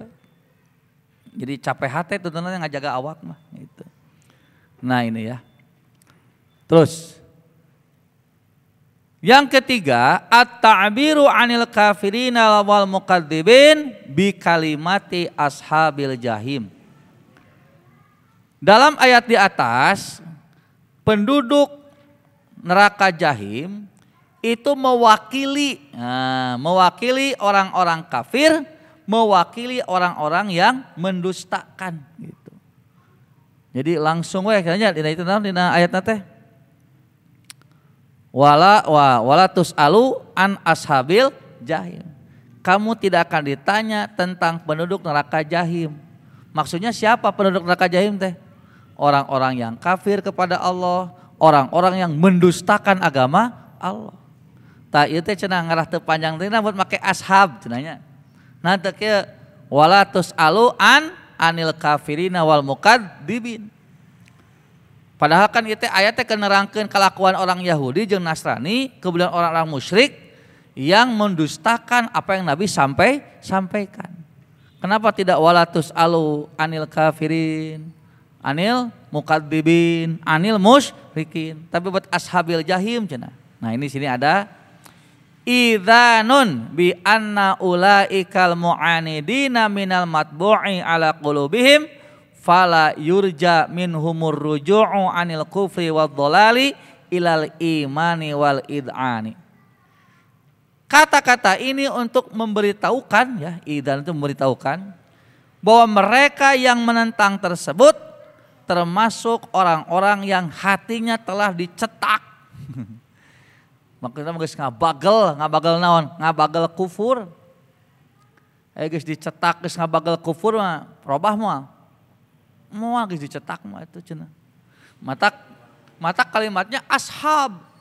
Jadi capek hati tentunya ngajaga awak mah gitu. Nah ini ya. Terus yang ketiga, at-ta'biru 'anil kafirina wal mukadzibin bi kalimati ashabil jahim. Dalam ayat di atas, penduduk neraka jahim itu mewakili orang-orang kafir, mewakili orang-orang yang mendustakan gitu. Jadi langsung we kayaknya dina ayatna teh. Wala tusalu an ashabil jahim. Kamu tidak akan ditanya tentang penduduk neraka jahim. Maksudnya siapa penduduk neraka jahim teh? Orang-orang yang kafir kepada Allah, orang-orang yang mendustakan agama Allah. Tah ieu teh cenah ngarah teu panjang teh buat make ashab cenahnya. Nah teu kieu wala tusalu anil kafirina wal mukadzibin. Padahal kan ieu teh aya teh nerangkeun kalakuan orang Yahudi jeung Nasrani, kemudian orang-orang musyrik yang mendustakan apa yang Nabi sampaikan. Kenapa tidak wala tusalu anil kafirin, anil mukadzibin, anil musyrikin, tapi buat ashabil jahim cenah. Nah ini sini ada idzanun bi anna ulaikal mu'anidina minal matbu'i ala qulubihim fala yurja minhumur ruju'u anil kufri wad dhalali ilal imani wal id'ani. Kata-kata ini untuk memberitahukan ya, idzan itu memberitahukan bahwa mereka yang menentang tersebut termasuk orang-orang yang hatinya telah dicetak. Maksudnya geus ngabagel naon? Ngabagel kufur. Geus dicetak geus ngabagel kufur mah robah mah. Moal geus dicetak mah itu cenah. Mata kalimatnya ashab.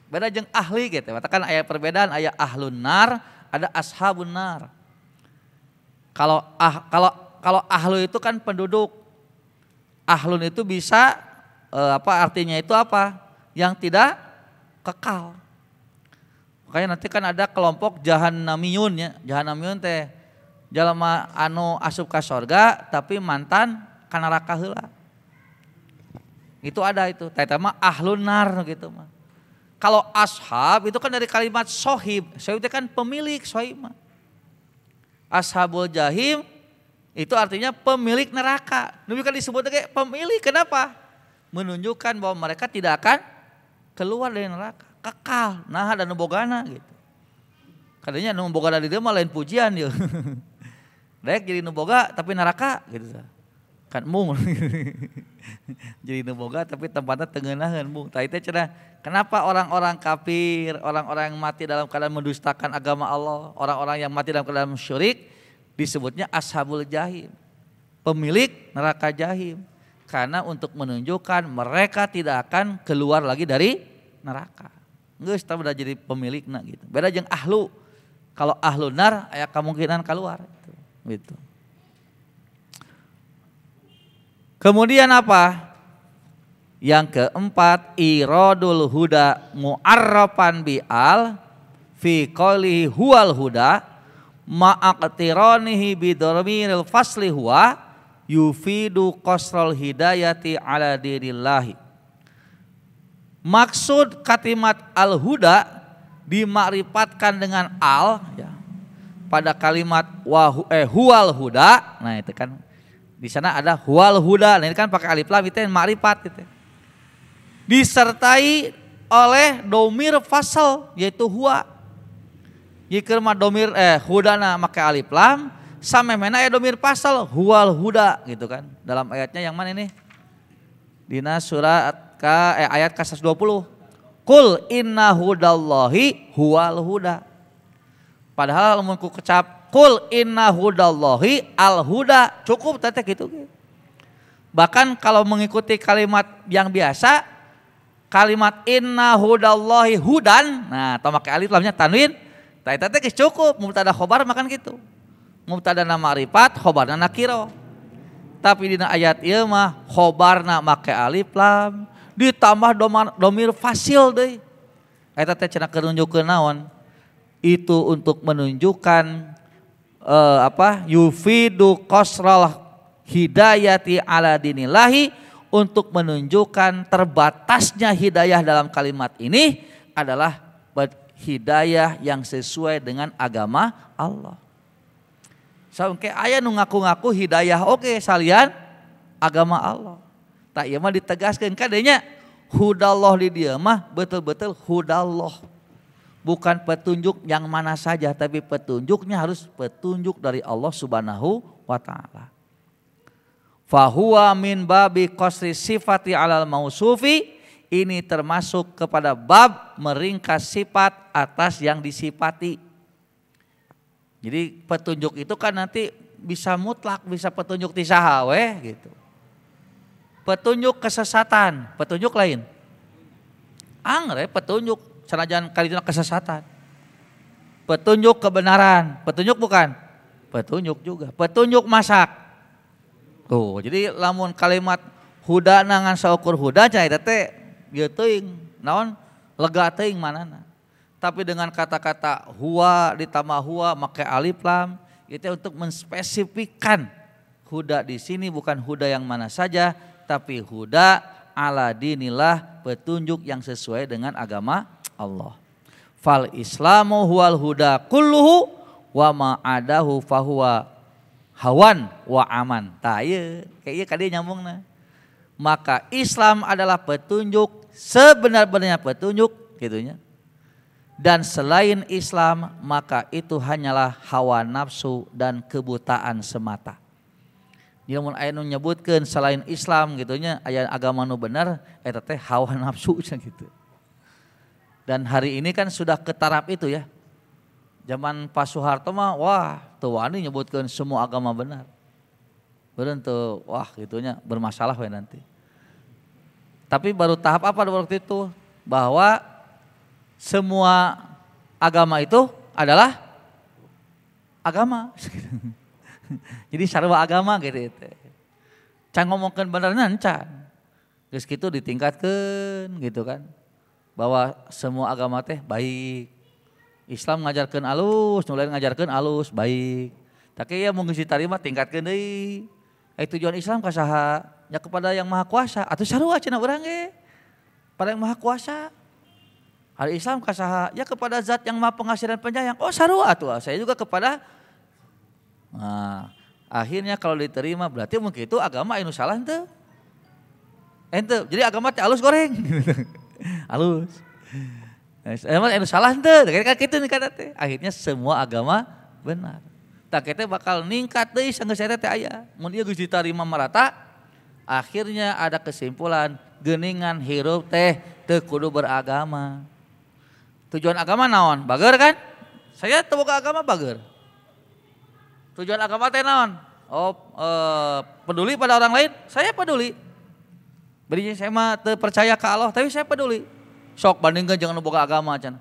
Beda jeung ahli gitu. Mata kan aya perbedaan, aya ahlun nar, ada ashabun nar. Kalau ahlu itu kan penduduk. Ahlun itu bisa artinya itu apa? Yang tidak kekal. Makanya nanti kan ada kelompok jahannamiyun ya. Jahannamiyun teh jalma anu asup ka sorga tapi mantan ka neraka heula. Itu ada itu. Eta mah ahlun nar gitu mah. Kalau ashab itu kan dari kalimat sohib. Sohib itu kan pemilik sohib mah. Ashabul jahim itu artinya pemilik neraka. Nabi kan disebut kayak pemilik. Kenapa? Menunjukkan bahwa mereka tidak akan keluar dari neraka. Kekal, nah dan bogana gitu. Kadanya nu boga dari dia mah lain pujian ya. Daek jadi nu boga tapi neraka gitu. Kan mung. Jadi nu boga tapi tempatnya tengenaheun mung. Tah itu cenah kenapa orang-orang kafir, orang-orang yang mati dalam keadaan mendustakan agama Allah, orang-orang yang mati dalam keadaan syirik disebutnya ashabul jahim. Pemilik neraka jahim. Karena untuk menunjukkan mereka tidak akan keluar lagi dari neraka. Geus tah udah jadi pemilikna gitu. Beda jeung ahlu. Kalau ahlu nar aya kemungkinan keluar gitu. Kemudian apa? Yang keempat, iradul huda mu'arrafan bi'al fi qawlihi huwal huda ma'aqtiranihi bidharmiril fasli huwa yufidu qasral hidayati ala dinillahi. Maksud kalimat al-huda dimakrifatkan dengan al ya, pada kalimat huwal huda. Nah itu kan di sana ada huwal huda. Nah ini kan pakai alif lam itu yang makrifat gitu. Disertai oleh domir fasal yaitu huwa. Jika mah domir hudana pakai alif lam, samemena domir fasal huwal huda gitu kan. Dalam ayatnya yang mana ini? Dina surat ayat ke-120. Qul inna hudallahi huwal huda. Padahal mun ku kecap qul inna hudallahi al huda cukup teh gitu. Bahkan kalau mengikuti kalimat yang biasa kalimat inna hudallahi hudan, nah teu make alif lamnya tanwin, tah eta teh geus cukup mubtada khobar makan gitu. Mubtada na ma'rifat, khobarna nakiro. Tapi dina ayat ieu mah khobarna make alif lam ditambah domir fasil deui. Eta teh cenah keur nunjukkeun naon? Itu untuk menunjukkan yufidu qasral hidayati ala dinillahi, untuk menunjukkan terbatasnya hidayah dalam kalimat ini adalah hidayah yang sesuai dengan agama Allah. Sampai aya nu ngaku-ngaku hidayah oke salian agama Allah. Tak ieu mah ditegaskeun kadenya hudallah di dieu mah betul-betul hudallah. Bukan petunjuk yang mana saja, tapi petunjuknya harus petunjuk dari Allah Subhanahu wa taala. Fahuwa min babi qasri sifati alal mausufi, ini termasuk kepada bab meringkas sifat atas yang disifati. Jadi petunjuk itu kan nanti bisa mutlak, bisa petunjuk ti saha we gitu. Petunjuk kesesatan, petunjuk lain. Angre petunjuk sanajan kalina kesesatan. Petunjuk kebenaran, petunjuk bukan? Petunjuk juga. Petunjuk masak. Tuh, jadi lamun kalimat huda nangan saukur huda nya eta teh ieu teuing naon lega teuing manana. Tapi dengan kata-kata huwa ditambah huwa make alif lam itu untuk menspesifikkan huda di sini bukan huda yang mana saja, tapi huda ala dinillah, petunjuk yang sesuai dengan agama Allah. Fal islamu huwal huda kulluhu wa ma adahu fahuwa hawan wa aman. Tah ieu kayak kadieu nyambungna. Maka Islam adalah petunjuk, sebenar-benarnya petunjuk gitunya. Dan selain Islam maka itu hanyalah hawa nafsu dan kebutaan semata. Jadi mun aya nu nyebutkeun selain Islam gitunya aya agama nu bener eta teh hawa nafsu gitu. Dan hari ini kan sudah ke taraf itu ya. Zaman Pak Soeharto mah wah teu wani nyebutkeun semua agama benar. Beureun teu wah gitunya bermasalah we nanti. Tapi baru tahap apa waktu itu bahwa semua agama itu adalah agama. Jadi sarua agama gitu. Can ngomongkeun benerna encan. Geus kitu ditingkatkeun gitu kan. Bahwa semua agama teh baik. Islam ngajarkeun alus, nu lain ngajarkeun alus, baik. Tapi ya mun geus ditarima tingkatkeun deui. Tujuan Islam ka saha? Ya kepada yang Maha Kuasa. Atuh sarua cenah urang ge. Pada yang Maha Kuasa. Hari Islam ka saha? Ya kepada zat yang Maha Pengasih dan Penyayang. Oh sarua atuh. Saya juga kepada. Nah, akhirnya kalau diterima berarti mungkin itu agama anu salah henteu. Henteu. Jadi agama teh alus goreng. Alus. Emang anu salah henteu, kan kitu nih kata teh. Akhirnya semua agama benar. Tak kita bakal ningkat deui sanggeus eta teh aya. Mun ieu geus ditarima merata, akhirnya ada kesimpulan geuningan hirup teh teu kudu beragama. Tujuan agama naon? Bager kan? Saya teu boga agama bager. Tujuan agama teh naon? Peduli pada orang lain, saya peduli. Berinya saya mah teu percaya ke Allah, tapi saya peduli. Sok bandingkeun jeung nu boga agama can.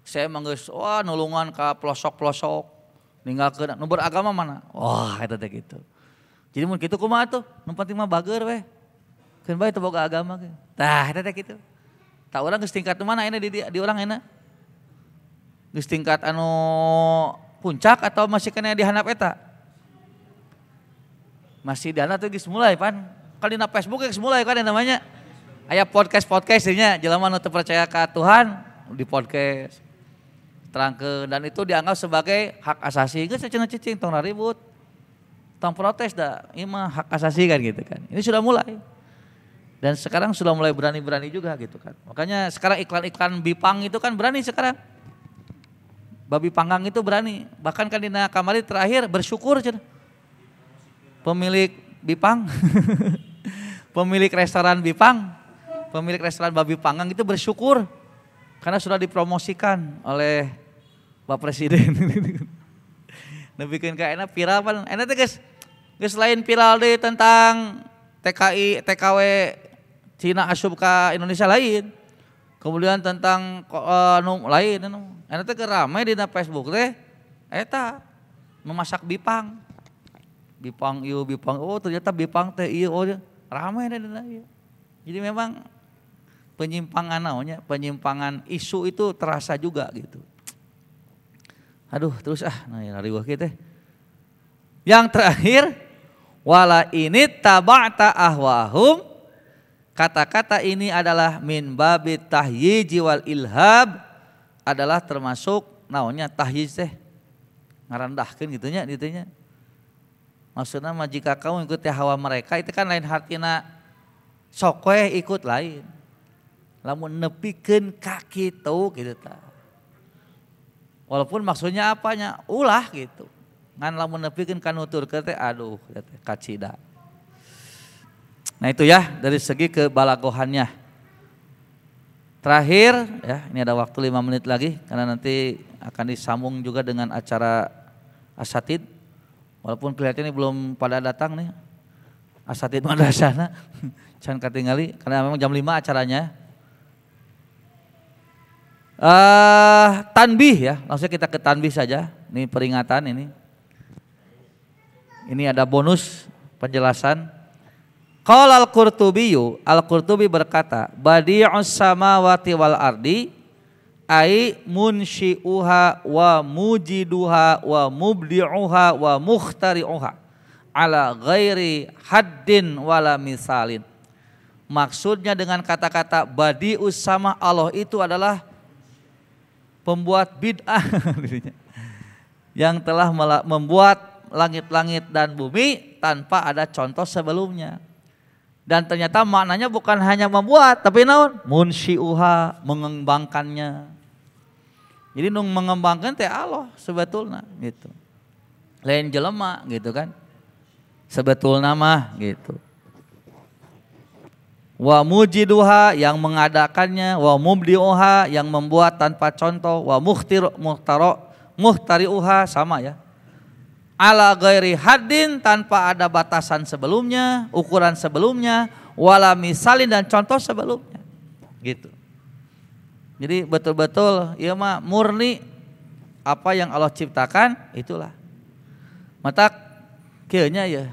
Saya mah geus nulungan ka pelosok-pelosok. Ninggalkeun nu beragama mana? Wah, eta teh kitu. Jadi mun kitu kumaha tuh? Nu penting mah bager we. Keun bae teu boga agama ge. Tah, eta teh kitu. Tah urang geus tingkat mana ini di urang enak. Geus tingkat anu puncak atau masih kena di handap eta? Masih di handap tuh geus mulai pan. Kali dina Facebook geus mulai kan namanya. Aya podcast nya jelema nu teu percaya ka Tuhan di podcast. Terangkeun dan itu dianggap sebagai hak asasi. Geus cenah cicing tong ribut. Tong protes dah. Ieu mah hak asasi kan gitu kan. Ini sudah mulai. Dan sekarang sudah mulai berani-berani juga gitu kan. Makanya sekarang iklan-iklan Bipang itu kan berani sekarang. Babi panggang itu berani. Bahkan kan dina kamari terakhir bersyukur cenah. Pemilik Bipang. Pemilik restoran Bipang. Pemilik restoran babi panggang itu bersyukur karena sudah dipromosikan oleh Pak Presiden. Nebikeun ka enak viral pan. Enak teh geus lain viral deui tentang TKI TKW Cina asup ka Indonesia lain. Kemudian tentang lain enak teh rame di Facebook teh eta memasak bipang. Bipang ieu bipang ternyata bipang teh ieu rame deh dina ieu. Jadi memang penyimpangan isu itu terasa juga gitu. Aduh terus riweuh kieu teh. Yang terakhir wala ini taba'ta ahwahum, kata-kata ini adalah min babit tahyiji wal ilhab, adalah termasuk naonnya tahyiz teh ngarendahkeun gitunya. Maksudna mah jika kamu ikuti hawa mereka itu kan lain hartina sok we ikut lain. Lamun nepikeun ka kitu gitu tah. Walaupun maksudnya apanya? Ulah gitu. Ngan lamun nepikeun ka nuturkeun teh aduh teh kacida. Nah itu ya dari segi kebalagohannya. Terakhir ya, ini ada waktu 5 menit lagi karena nanti akan disambung juga dengan acara asatid. Walaupun kelihatannya belum pada datang nih. Asatid madrasahna can katingali karena memang jam 5 acaranya. Tanbih ya, langsung kita ke tanbih saja. Ini peringatan ini. Ini ada bonus penjelasan. Qala Al-Qurtubi berkata, badi'us samawati wal ardi ai munsyi'uha wa mujiduha wa mubdi'uha wa mukhtari'uha ala ghairi haddin wala misalin. Maksudnya dengan kata-kata badi'us sama, Allah itu adalah pembuat bid'ah yang telah membuat langit-langit dan bumi tanpa ada contoh sebelumnya. Dan ternyata maknanya bukan hanya membuat, tapi naon? Munsyi'uha, mengembangkannya. Jadi nung mengembangkan teh Allah sebetulnya gitu. Lain jelema gitu kan. Sebetulnya mah gitu. Wa mujiduha yang mengadakannya, wa mubdiuha yang membuat tanpa contoh, wa muhtariuha sama ya. Ala ghairi haddin tanpa ada batasan sebelumnya, ukuran sebelumnya, wala misalin dan contoh sebelumnya. Gitu. Jadi betul-betul ieu mah murni apa yang Allah ciptakan itulah. Mata kieu nya ya.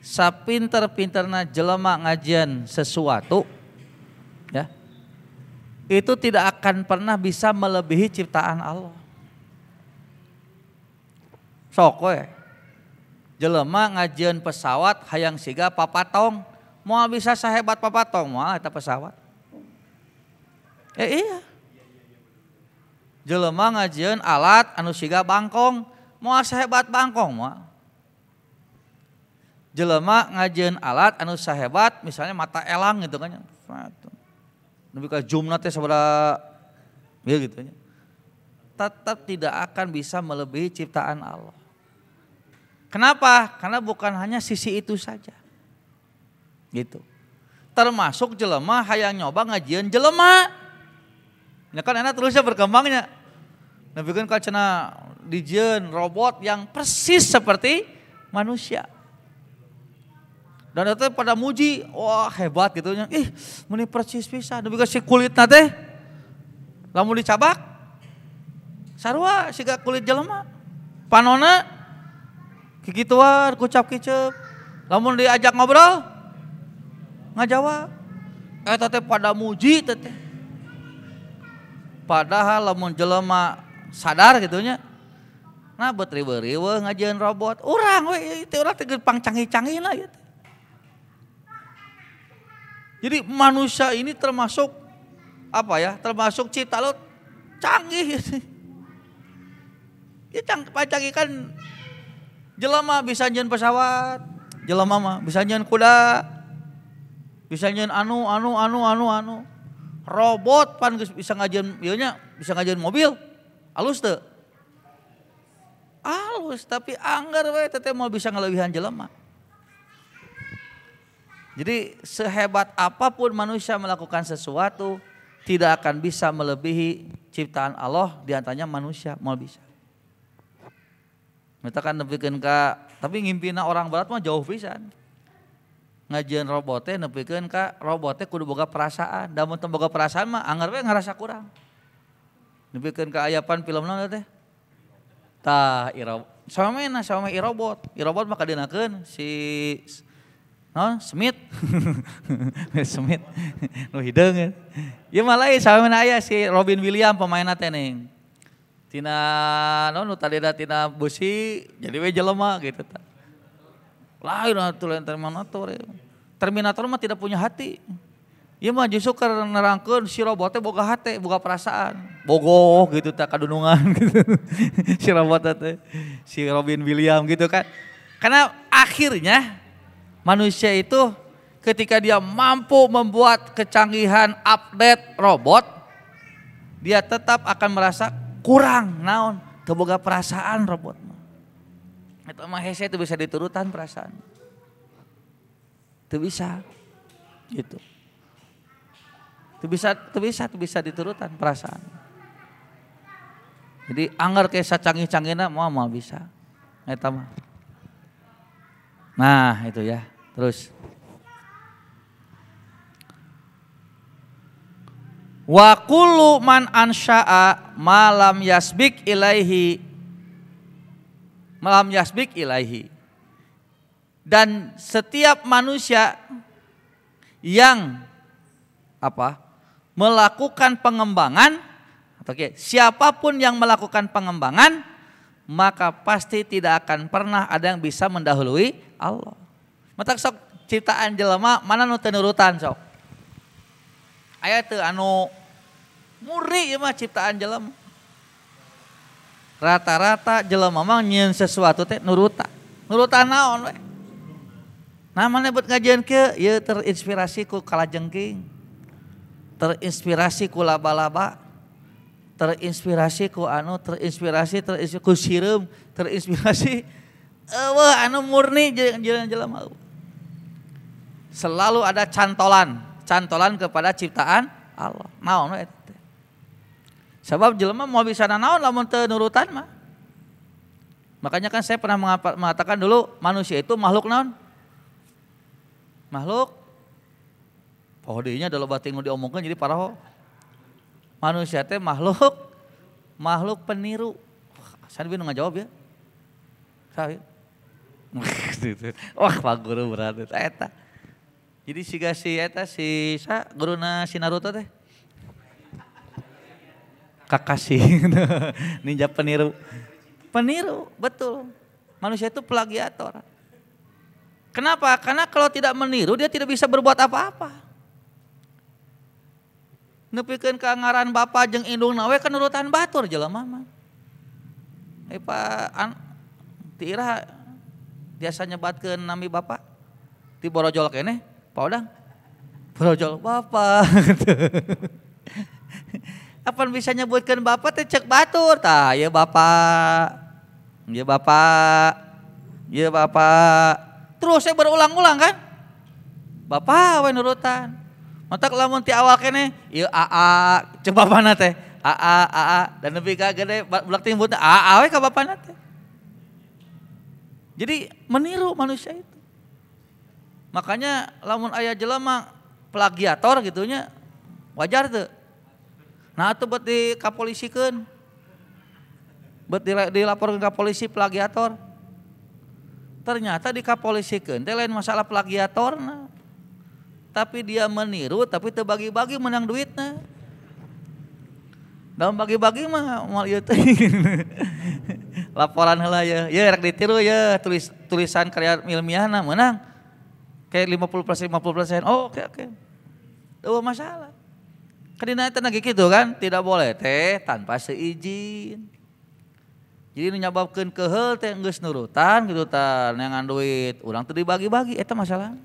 Sapinter-pinterna jelema ngajian sesuatu ya. Itu tidak akan pernah bisa melebihi ciptaan Allah. Sok we. Jelema ngajian pesawat hayang siga papatong, moal bisa sahebat papatong moal eta pesawat. Iya. Jelema ngajian alat anu siga bangkong, moal sahebat bangkong moal. Jelema ngajian alat anu sahebat misalnya mata elang gitu kan. Nepi ka zoomna teh sabaraha Ya gitu ya. Tetap tidak akan bisa melebihi ciptaan Allah. Kenapa? Karena bukan hanya sisi itu saja. Gitu. Termasuk jelema hayang nyoba ngajian jelema. Ya kan enak terusnya berkembangnya. Tapi kan kacana dijieun robot yang persis seperti manusia. Dan itu pada muji, wah hebat gitu nya. Meni persis pisan. Tapi si kulitna teh lamun dicabak sarua siga kulit jelema. Panona kikituan kucap kicep. Lamun diajak ngobrol ngajawab. Eta teh pada muji teh. Padahal lamun jelema sadar gitu nya. Nah beuri-beuri weh ngajieun robot. Urang we teh urang teh pang canggih-canggih lah gitu. Jadi manusia ini termasuk apa ya? Termasuk cipta lo canggih. Ya canggih kan jelema bisa nyeun pesawat, jelema mah bisa nyeun kuda, bisa nyeun anu. Robot pan bisa ngajieun ieu nya, bisa ngajieun mobil. Alus teu? Alus, tapi anggar we teh mau bisa ngalewihan jelema. Jadi sehebat apapun manusia melakukan sesuatu tidak akan bisa melebihi ciptaan Allah, diantaranya manusia mau bisa. Kita kan nepikeun ka, tapi ngimpina orang barat mah jauh pisan. Ngajieun robot teh nepikeun ka robot teh kudu boga perasaan, da mun teu boga perasaan mah anggar we ngarasa kurang. Nepikeun ka ayapan film naon teh? Tah sama irobot. Irobot mah kadeunakeun si Smith. Smith. Nu hideung kan. Ieu mah lain samana aya si Robin Williams pemainna teh ning. Tina nu tadina tina besi jadi we jelema gitu tah. Lain atuh lain Terminator. Terminator mah tidak punya hati. Ieu mah justru keur nerangkeun si robot teh boga hate, boga perasaan. Bogoh gitu tah kadunungan gitu. Si robot teh si Robin Williams gitu kan. Karena akhirnya manusia itu ketika dia mampu membuat kecanggihan update robot, dia tetap akan merasa kurang naon, teu boga perasaan robot. Eta mah hese teu bisa diturutan perasaan. Teu bisa. Gitu. Teu bisa diturutan perasaan. Jadi anggar ke sacanggih-canggihna moal bisa. Eta mah. Nah, itu ya. Terus wa kullu man ansha'a malam yasbik ilaihi dan setiap manusia yang melakukan pengembangan siapapun yang melakukan pengembangan maka pasti tidak akan pernah ada yang bisa mendahului Allah. Matak sok ciptaan jelema mana nu teu nurutan sok. Aya teu anu murni ieu mah ciptaan jelema. Rata-rata jelema mah nyieun sesuatu teh nurutan. Nurutan naon we? Nah mana buat ngajieun kieu ieu terinspirasi ku kalajengking. Terinspirasi ku laba-laba. Terinspirasi ku ku sireum, terinspirasi anu murni jelema. Selalu ada cantolan kepada ciptaan Allah. Naon we teh? Sebab jelema mau bisa naon lamun teu nurutan mah. Makanya kan saya pernah mengatakan dulu manusia itu makhluk naon? Makhluk poho deunya da loba ting nu diomongkeun jadi paraho. Manusia teh makhluk peniru. Saan nu ngajawab ya? Sae. Wah, Pak Guru berat eta. Jadi si guruna si Naruto teh. Kakashi. Ninja peniru. Peniru, betul. Manusia itu plagiator. Kenapa? Karena kalau tidak meniru dia tidak bisa berbuat apa-apa. Nepikeun ka ngaran bapa jeung indungna we kan nurutan batur jelema mah. Ti ira biasa nyebatkeun nami bapa. Ti borojol keneh, Pak Odang. Borojol bapa. Apa bisa nyebutkan bapak teh cek batur tah ya bapak. Ya bapak. Ya bapak. Terus saya berulang-ulang kan. Bapak we nurutan. Matak lamun ti awal kene ieu aa cek bapana teh. Aa dan nepi ka gede budak timbut aa we ka bapana teh. Jadi meniru manusia itu. Makanya lamun aya jelema plagiator gitunya wajar tuh. Nah itu buat dikapolisikeun. Buat dilaporkan ke polisi plagiator. Ternyata dikapolisikeun teh lain masalah plagiatorna. Tapi dia meniru tapi teu bagi-bagi menang duitna. Dalam bagi-bagi mah moal ieu teh. Laporan heula ya. Ya rek ditiru ya tulisan karya ilmiahna menang. Kayak 50%. Oh, oke. Tuh masalah. Kadina eta nage kitu kan, tidak boleh teh tanpa seizin. Jadi nu nyababkeun keheul teh geus nurutan gitu tah neangan duit, urang teu dibagi-bagi eta masalah.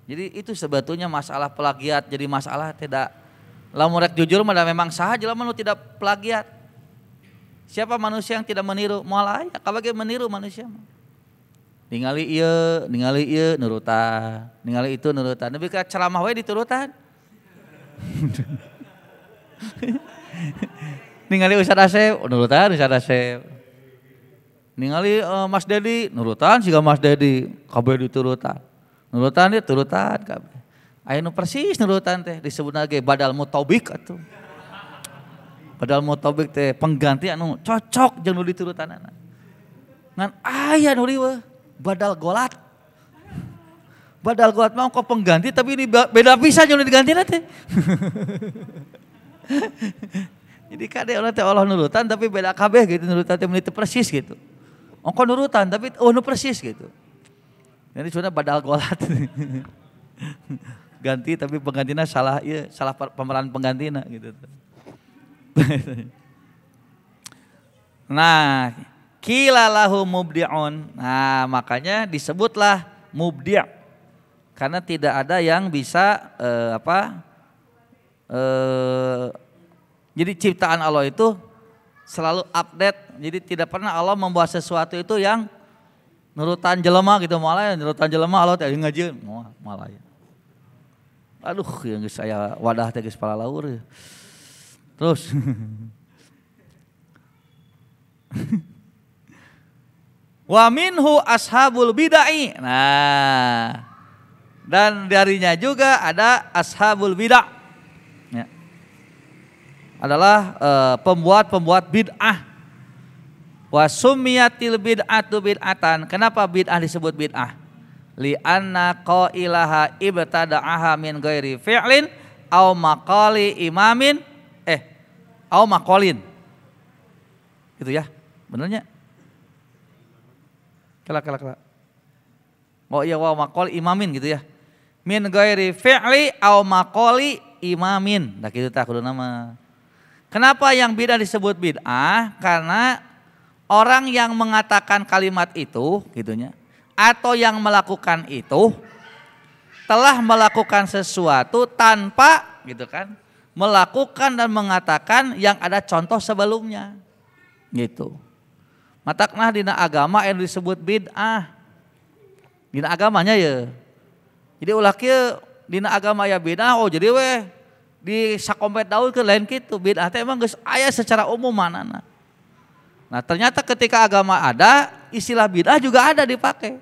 Jadi itu sebetulnya masalah plagiat jadi masalah tidak. Lamun rek jujur mah memang saha jelema nu tidak plagiat. Siapa manusia yang tidak meniru? Moal aya kabage meniru manusia mah. Ningali ieu nurutan, ningali itu nurutan. Nepi ka ceramah we diturutan. Ningali Ustaz Asep, nurutan Ustaz Asep. Ningali Mas Dedi, nurutan siga Mas Dedi, kabeh diturutan. Nurutan dia turutan kabeh. Aya nu persis nurutan teh disebutna ge badal mutobik atuh. Badal mutobik teh pengganti anu cocok jeung nu diturutanana. Ngan aya nu riweuh badal golat. Badal golat mah kok pengganti tapi ini beda pisan jeung digantina teh. Jadi kade orang teh Allah nurutan tapi beda kabeh gitu nurutan teh menit persis gitu. Ongko nurutan tapi nu persis gitu. Jadi sebenarnya badal golat. Ganti tapi penggantina salah ieu salah pemeran penggantina gitu. Nah, kilalahu mubdi'un. Nah, makanya disebutlah mubdi'. Karena tidak ada yang bisa jadi ciptaan Allah itu selalu update. Jadi tidak pernah Allah membuat sesuatu itu yang nurutan jelema gitu malah nurutan jelema Allah teh ngajieun malah ya. Aduh yang geus saya wadah teh geus pala laur. Terus wa minhu ashabul bid'ah. Nah, dan darinya juga ada ashabul bid'ah. Ya. Adalah pembuat bid'ah. Wa summiyatil bid'atu bid'atan. Kenapa bid'ah disebut bid'ah? Li'anna qailaha ibtada'aha min ghairi fi'lin aw maqali imamin aw maqalin. Gitu ya. Benernya? Kala. Oh iya wa maqal imamin gitu ya. Min ghairi fi'li aw maqali imamin. Nah kitu tah kudu nama. Kenapa yang bid'ah disebut bid'ah? Karena orang yang mengatakan kalimat itu gitunya atau yang melakukan itu telah melakukan sesuatu tanpa gitu kan melakukan dan mengatakan yang ada contoh sebelumnya gitu. Matakna dina agama yang disebut bid'ah. Dina agamanya ya. Jadi ulah kieu dina agama ya bid'ah jadi weh di sakompet daun ke lain kitu. Bid'ah teh emang geus aya secara umum manana. Nah ternyata ketika agama ada, istilah bid'ah juga ada dipakai.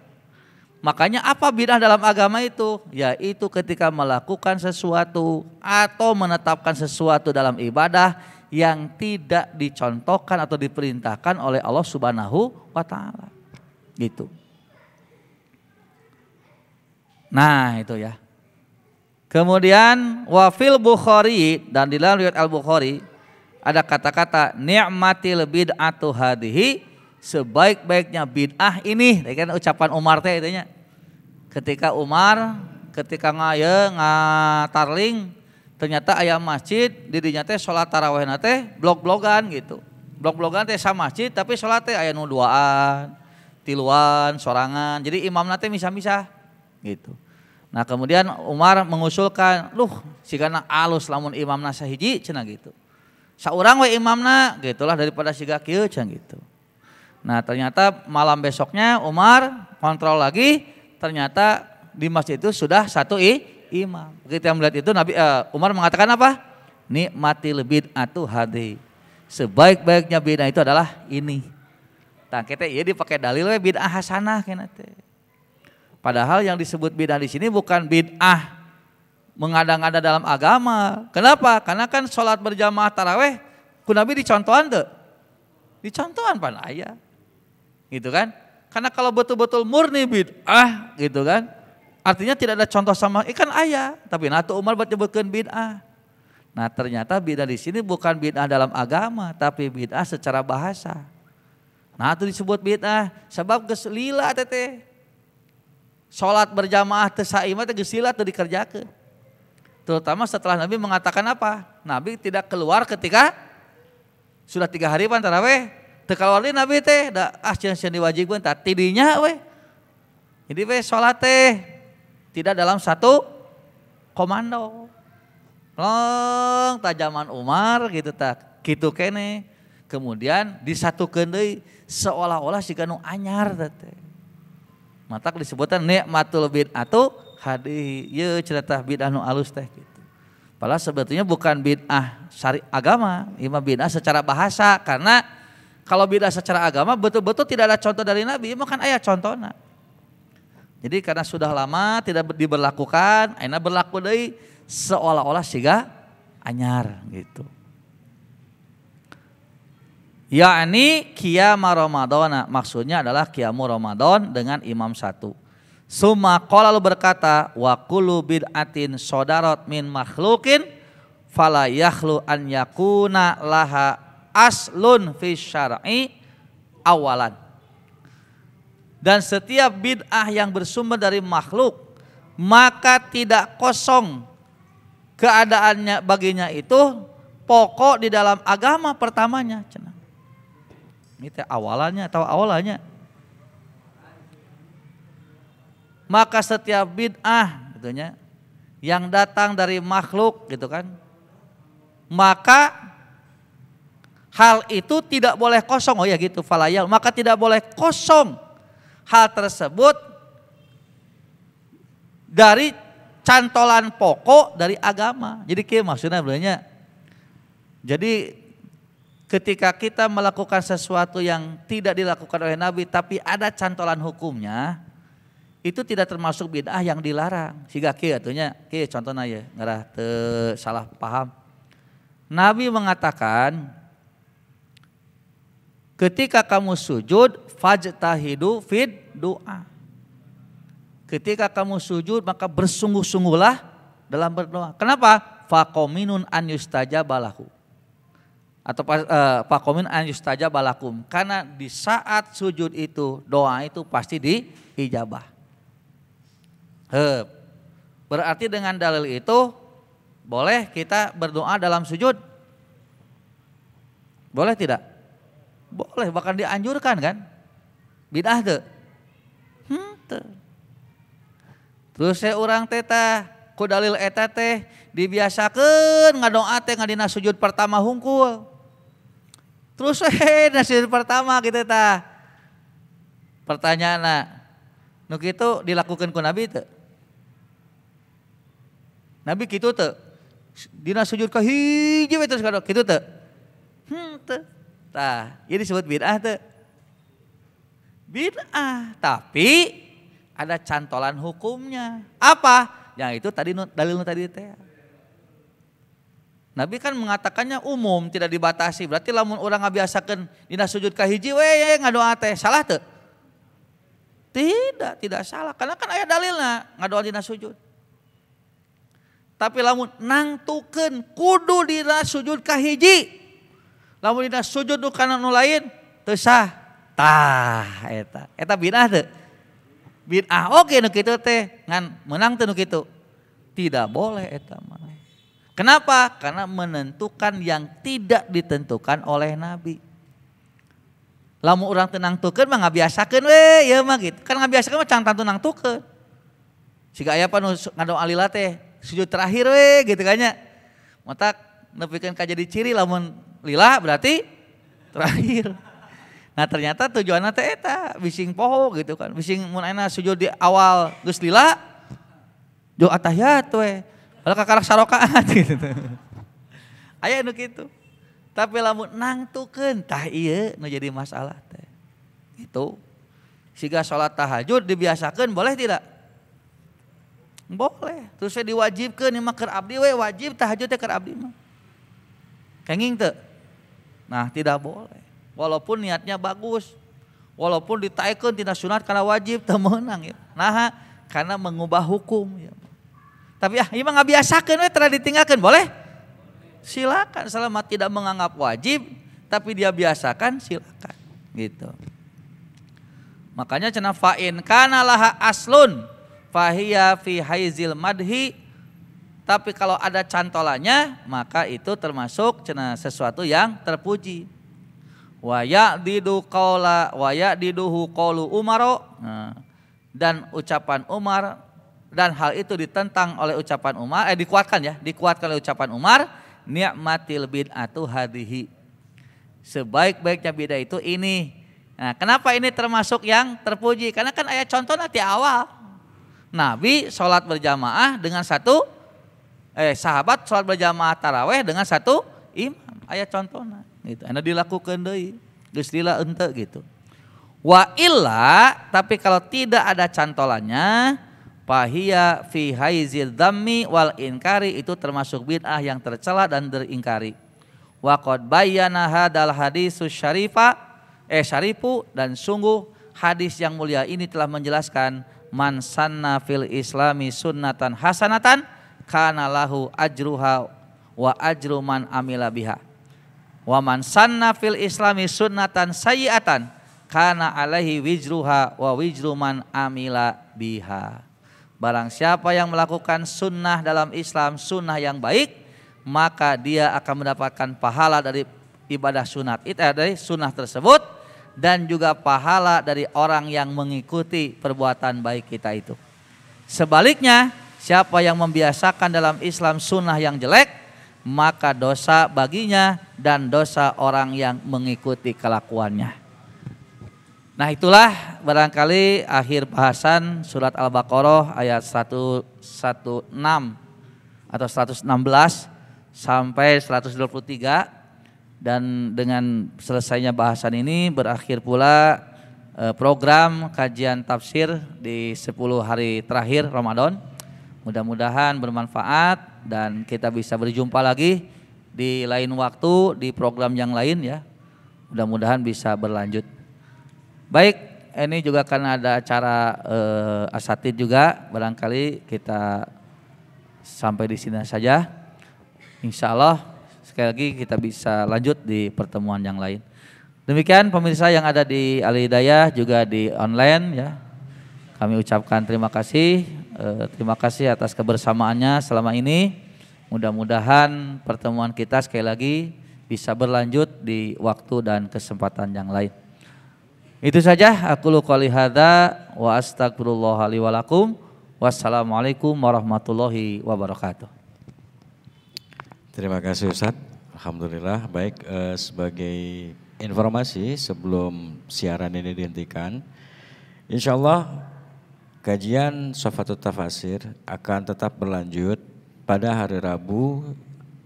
Makanya apa bid'ah dalam agama itu? Yaitu ketika melakukan sesuatu atau menetapkan sesuatu dalam ibadah yang tidak dicontohkan atau diperintahkan oleh Allah Subhanahu wa Ta'ala. Gitu. Nah itu ya. Kemudian wafil Bukhari dan di dalam riwayat Al-Bukhari ada kata-kata ni'matil bid'atu hadihi, sebaik-baiknya bid'ah ini. Ini kan ucapan Umar teh itunya. Ketika Umar ngatarling ternyata aya masjid di dinya teh salat tarawihna teh blog-blogan gitu. Blog-blogan teh sa masjid tapi salat teh aya nu duaan, tiluan, sorangan. Jadi imamna teh misah-misah gitu. Nah kemudian Umar mengusulkan, sigana alus lamun imamna sahiji cenah gitu. Saurang we imamna gitulah daripada siga kieu cenah gitu. Nah ternyata malam besoknya Umar kontrol lagi, ternyata di masjid itu sudah satu imam. Ketika melihat itu Umar mengatakan apa? Nikmatil bid'atu hadi. Sebaik-baiknya bid'ah itu adalah ini. Tah kita ieu dipakai dalil we bid'ah hasanah kana teh. Padahal yang disebut bid'ah di sini bukan bid'ah mengada-ngada dalam agama. Kenapa? Karena kan sholat berjamaah taraweh ku Nabi dicontohan teu? Dicontohan pan aya. Gitu kan? Karena kalau betul-betul murni bid'ah gitu kan, artinya tidak ada contoh sama ikan aya. Tapi natu Umar buat nyebutkeun bid'ah. Nah ternyata bid'ah di sini bukan bid'ah dalam agama, tapi bid'ah secara bahasa. Nah itu disebut bid'ah sebab geus lila teh. Sholat berjamaah teu saimah teh geus lila teu dikerjakeun. Terutama setelah Nabi mengatakan apa? Nabi tidak keluar ketika sudah 3 hari pan taraweh. Teu keluar deui Nabi teh da cenah diwajibkeun tah tidinya we. Jadi we sholat teh tidak dalam satu komando. Long tajaman Umar gitu tak kitu kene. Kemudian disatukeun deui seolah-olah siga nu anyar teh. Matak disebutkan nikmatul bid'atu hadi. Ye cerita bid'ah nu alus teh gitu. Padahal sebetulnya bukan bid'ah syari agama, ima bid'ah secara bahasa. Karena kalau bid'ah secara agama betul-betul tidak ada contoh dari Nabi, maka aya contohna. Jadi karena sudah lama tidak diberlakukan, ayeuna berlaku deui seolah-olah siga anyar gitu. Yakni qiyama Ramadana, maksudnya adalah qiyamu Ramadan dengan imam satu. Summa qala lalu berkata, wa kullu bid'atin sodarat min makhluqin fala yakhlu an yakuna laha aslun fi syar'i awalan. Dan setiap bid'ah yang bersumber dari makhluk, maka tidak kosong keadaannya baginya itu pokok di dalam agama pertamanya. Ini awalannya atau awalannya. Maka setiap bid'ah gitunya yang datang dari makhluk gitu kan, maka hal itu tidak boleh kosong. Oh ya gitu, falayal, maka tidak boleh kosong hal tersebut dari cantolan pokok dari agama. Jadi kieu maksudnya sebenarnya. Jadi ketika kita melakukan sesuatu yang tidak dilakukan oleh Nabi tapi ada cantolan hukumnya, itu tidak termasuk bid'ah yang dilarang. Siga kieu atunya, kieu contohna ya, ngarah teu salah paham. Nabi mengatakan, ketika kamu sujud fajtahidu fid doa. Ketika kamu sujud maka bersungguh-sungguhlah dalam berdoa. Kenapa? Faqominun an yustajabalahu. Atau faqomin an yustajabalakum. Karena di saat sujud itu doa itu pasti diijabah. Berarti dengan dalil itu boleh kita berdoa dalam sujud? Boleh tidak? Boleh, bahkan dianjurkan kan? Bid'ah teu? Teu. Terus saya urang teh tah ku dalil eta teh dibiasakeun ngadoa teh ngadina sujud pertama hungkul. Terus na sujud pertama gitu tah. Pertanyaanna, nu kitu dilakukeun ku Nabi teu? Nabi kitu teu? Dina sujud ka hiji we terus kitu teu? Teu. Tah, ieu disebut bid'ah teu? Bid'ah, tapi ada cantolan hukumnya. Apa? Yang itu tadi dalil tadi teh. Nabi kan mengatakannya umum, tidak dibatasi. Berarti lamun orang ngabiasakeun dina sujud ka hiji we ngadoa teh salah teu? Tidak salah. Karena kan aya dalilna ngadoa dina sujud. Tapi lamun nangtukeun kudu dina sujud ka hiji. Lamun dina sujud nu kana nu lain teu sah. Tah eta bid'ah teu? Bid'ah oge nu kitu teh ngan menang teu nu kitu? Tidak boleh eta mah. Kenapa? Karena menentukan yang tidak ditentukan oleh Nabi. Lamun urang teu nangtukeun mah ngabiasakeun we ieu mah gitu. Kan ngabiasakeun mah can tantu nangtukeun. Siga aya pan ngadu alila teh sujud terakhir we gitu kan nya. Matak nepikeun ka jadi ciri lamun lila berarti terakhir. Nah ternyata tujuanna teh eta bising poho gitu kan. Bising mun ayeuna sujud di awal geus lila jo atahiyat we. Padahal kakarak sarokaat gitu. Aya nu kitu. Tapi lamun nangtukeun tah ieu nu jadi masalah teh. Itu siga salat tahajud dibiasakeun boleh tidak? Boleh. Terus saya diwajibkeun ieu mah keur abdi we wajib tahajud teh keur abdi mah. Kenging teu? Nah, tidak boleh. Walaupun niatnya bagus. Walaupun ditaekeun tina sunat kana wajib teu meunang ya. Nah, karena mengubah hukum ya. Tapi ieu mah ngabiasakeun we tara ditinggalkeun boleh? Silakan selama tidak menganggap wajib tapi dia biasakan silakan gitu. Makanya cenah fa'in kana laha aslun fahiya fi haizil madhi, tapi kalau ada cantolannya maka itu termasuk cenah sesuatu yang terpuji. Wa ya'didu qaula wa ya'diduhu qaulu Umar, dan ucapan Umar, dan hal itu ditentang oleh ucapan Umar, dikuatkan oleh ucapan Umar, ni'matil bid'atu hadihi, sebaik-baiknya bid'ah itu ini. Nah, kenapa ini termasuk yang terpuji? Karena kan ayat contoh nanti awal. Nabi sholat berjamaah dengan sahabat sholat berjamaah taraweh dengan satu imam. Ayat contohnya gitu. Anda dilakukan deui, geus lila henteu gitu. Wa illa, tapi kalau tidak ada cantolannya, fahiya fi haizil dhammi wal inkari, itu termasuk bid'ah yang tercela dan teringkari. Wa qad bayyana hadal hadisus syarifu, dan sungguh hadis yang mulia ini telah menjelaskan man sanna fil islami sunnatan hasanatan kana lahu ajruha wa ajru man amila biha wa man sanna fil islami sunnatan sayyi'atan kana alaihi wijruha wa wijru man amila biha. Barang siapa yang melakukan sunnah dalam Islam, sunnah yang baik, maka dia akan mendapatkan pahala dari ibadah sunat itu, dari sunnah tersebut, dan juga pahala dari orang yang mengikuti perbuatan baik kita itu. Sebaliknya, siapa yang membiasakan dalam Islam sunnah yang jelek, maka dosa baginya dan dosa orang yang mengikuti kelakuannya. Nah, itulah barangkali akhir bahasan surat Al-Baqarah ayat 116 atau 116 sampai 123. Dan dengan selesainya bahasan ini berakhir pula program kajian tafsir di 10 hari terakhir Ramadan. Mudah-mudahan bermanfaat dan kita bisa berjumpa lagi di lain waktu di program yang lain ya. Mudah-mudahan bisa berlanjut. Baik, ini juga karena ada acara asatid juga, barangkali kita sampai di sini saja. Insya Allah sekali lagi kita bisa lanjut di pertemuan yang lain. Demikian pemirsa yang ada di Al Hidayah juga di online ya. Kami ucapkan terima kasih atas kebersamaannya selama ini. Mudah-mudahan pertemuan kita sekali lagi bisa berlanjut di waktu dan kesempatan yang lain. Itu saja, aku qouli hadza wa astagfirullah li wa lakum. Wassalamualaikum warahmatullahi wabarakatuh. Terima kasih Ustaz. Alhamdulillah. Baik, sebagai informasi sebelum siaran ini dihentikan, insyaallah kajian Sofatut Tafasir akan tetap berlanjut pada hari Rabu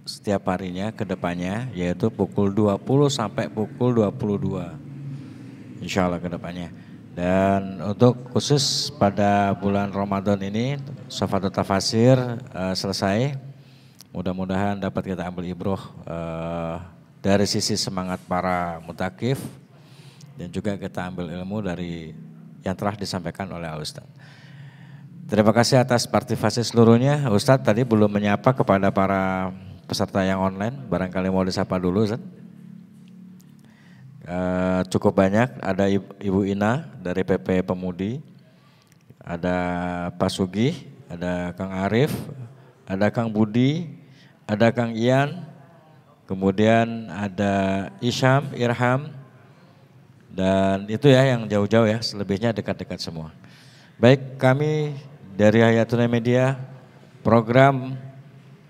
setiap harinya ke depannya, yaitu pukul 20 sampai pukul 22. Insya Allah ke depannya. Dan untuk khusus pada bulan Ramadan ini Sofatut Tafasir selesai. Mudah-mudahan dapat kita ambil ibroh dari sisi semangat para mutakif, dan juga kita ambil ilmu dari yang telah disampaikan oleh Ustaz. Terima kasih atas partisipasi seluruhnya. Ustaz tadi belum menyapa kepada para peserta yang online, barangkali mau disapa dulu Ustaz. Cukup banyak, ada Ibu Ina dari PP Pemudi, ada Pak Sugi, ada Kang Arif, ada Kang Budi, ada Kang Ian, kemudian ada Isyam, Irham, dan itu ya yang jauh-jauh ya, selebihnya dekat-dekat semua. Baik, kami dari Hayatuna Media, program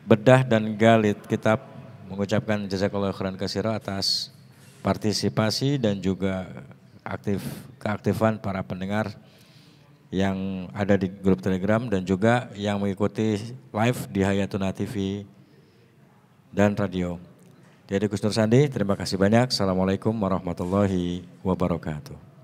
Bedah dan Galit Kitab mengucapkan jazakallahu khairan katsira atas partisipasi dan juga keaktifan para pendengar yang ada di grup Telegram dan juga yang mengikuti live di Hayatuna TV dan radio. Jadi Gus Nur Sandi, terima kasih banyak. Assalamualaikum warahmatullahi wabarakatuh.